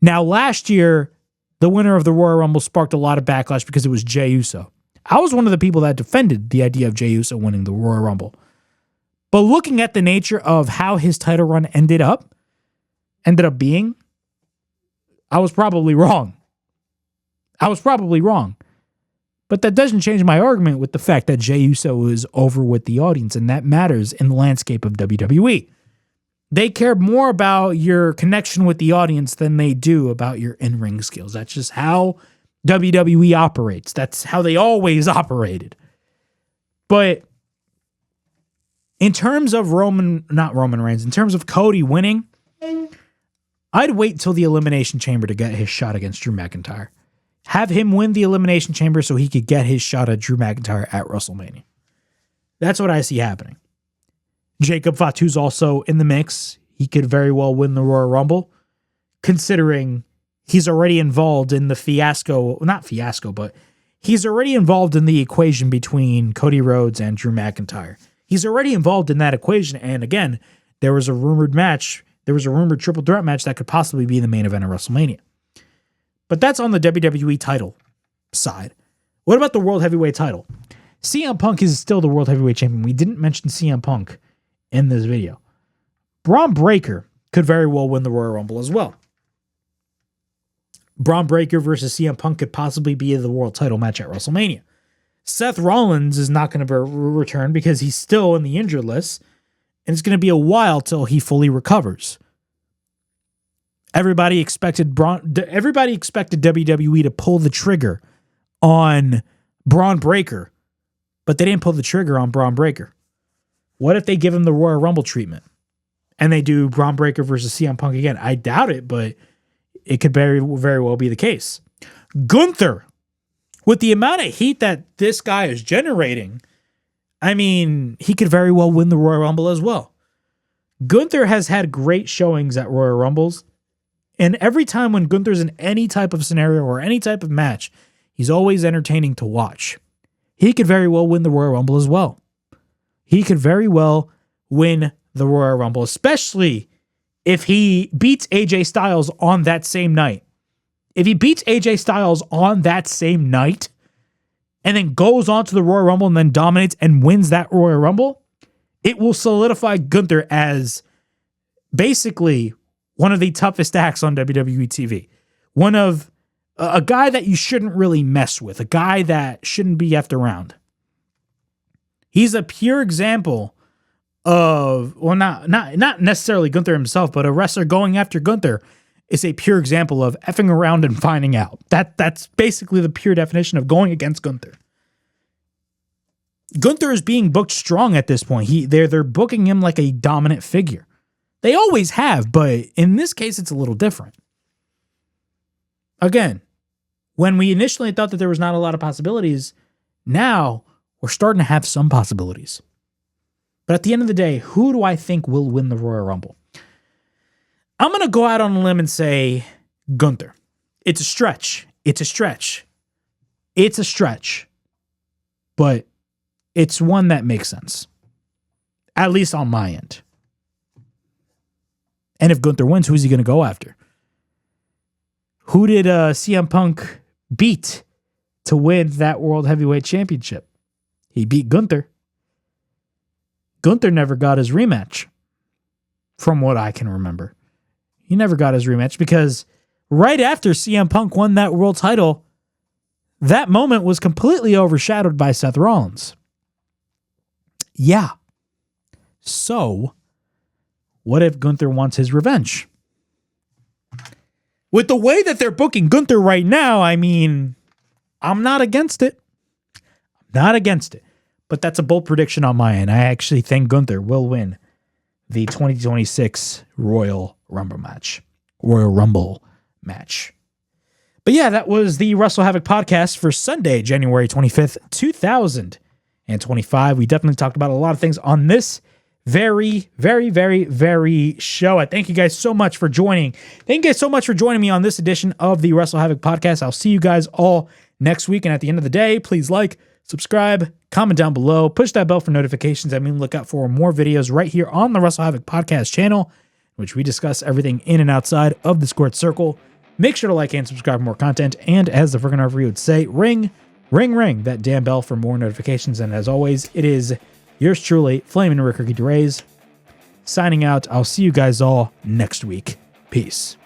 Now, last year, the winner of the Royal Rumble sparked a lot of backlash because it was Jey Uso. I was one of the people that defended the idea of Jey Uso winning the Royal Rumble. But looking at the nature of how his title run ended up being, I was probably wrong. But that doesn't change my argument with the fact that Jey Uso is over with the audience, and that matters in the landscape of WWE. They care more about your connection with the audience than they do about your in-ring skills. That's just how WWE operates. That's how they always operated. But in terms of in terms of Cody winning, I'd wait till the Elimination Chamber to get his shot against Drew McIntyre. Have him win the Elimination Chamber so he could get his shot at Drew McIntyre at WrestleMania. That's what I see happening. Jacob Fatu's also in the mix. He could very well win the Royal Rumble, considering he's already involved in the he's already involved in the equation between Cody Rhodes and Drew McIntyre. He's already involved in that equation, and again, there was a rumored triple threat match that could possibly be the main event of WrestleMania. But that's on the WWE title side. What about the World Heavyweight title? CM Punk is still the World Heavyweight Champion. We didn't mention CM Punk in this video. Braun Breaker could very well win the Royal Rumble as well. Braun Breaker versus CM Punk could possibly be the world title match at WrestleMania. Seth Rollins is not going to return because he's still in the injured list, and it's going to be a while till he fully recovers. Everybody expected WWE to pull the trigger on Braun Breaker, but they didn't pull the trigger on Braun Breaker. What if they give him the Royal Rumble treatment and they do Braun Breaker versus CM Punk again? I doubt it, but it could very, very well be the case. Gunther, with the amount of heat that this guy is generating, I mean, he could very well win the Royal Rumble as well. Gunther has had great showings at Royal Rumbles, and every time when Gunther's in any type of scenario or any type of match, he's always entertaining to watch. He could very well win the Royal Rumble as well. He could very well win the Royal Rumble, especially if he beats AJ Styles on that same night. If he beats AJ Styles on that same night and then goes on to the Royal Rumble and then dominates and wins that Royal Rumble, it will solidify Gunther as basically one of the toughest acts on WWE TV. One of a guy that you shouldn't really mess with, a guy that shouldn't be effed around. He's a pure example of, well, not necessarily Gunther himself, but a wrestler going after Gunther is a pure example of effing around and finding out. That's basically the pure definition of going against Gunther. Gunther is being booked strong at this point. They're booking him like a dominant figure. They always have, but in this case, it's a little different. Again, when we initially thought that there was not a lot of possibilities, now we're starting to have some possibilities. But at the end of the day, who do I think will win the Royal Rumble? I'm going to go out on a limb and say Gunther. It's a stretch. But it's one that makes sense. At least on my end. And if Gunther wins, who's he going to go after? Who did CM Punk beat to win that World Heavyweight Championship? He beat Gunther. Gunther never got his rematch. From what I can remember. He never got his rematch because right after CM Punk won that world title, that moment was completely overshadowed by Seth Rollins. Yeah. So, what if Gunther wants his revenge? With the way that they're booking Gunther right now, I mean, I'm not against it. Not against it. But that's a bold prediction on my end. I actually think Gunther will win the 2026 Royal Rumble match. But yeah, that was the WrestleHavoc podcast for Sunday, January 25th, 2025. We definitely talked about a lot of things on this very show. I thank you guys so much for joining. Thank you guys so much for joining me on this edition of the WrestleHavoc podcast. I'll see you guys all next week. And at the end of the day, please like, subscribe, comment down below, push that bell for notifications. I mean, look out for more videos right here on the WrestleHavoc podcast channel, in which we discuss everything in and outside of the squared circle. Make sure to like and subscribe for more content. And as the friggin' referee would say, ring that damn bell for more notifications. And as always, it is yours truly, Flamin' Ricky DeRays, signing out. I'll see you guys all next week. Peace.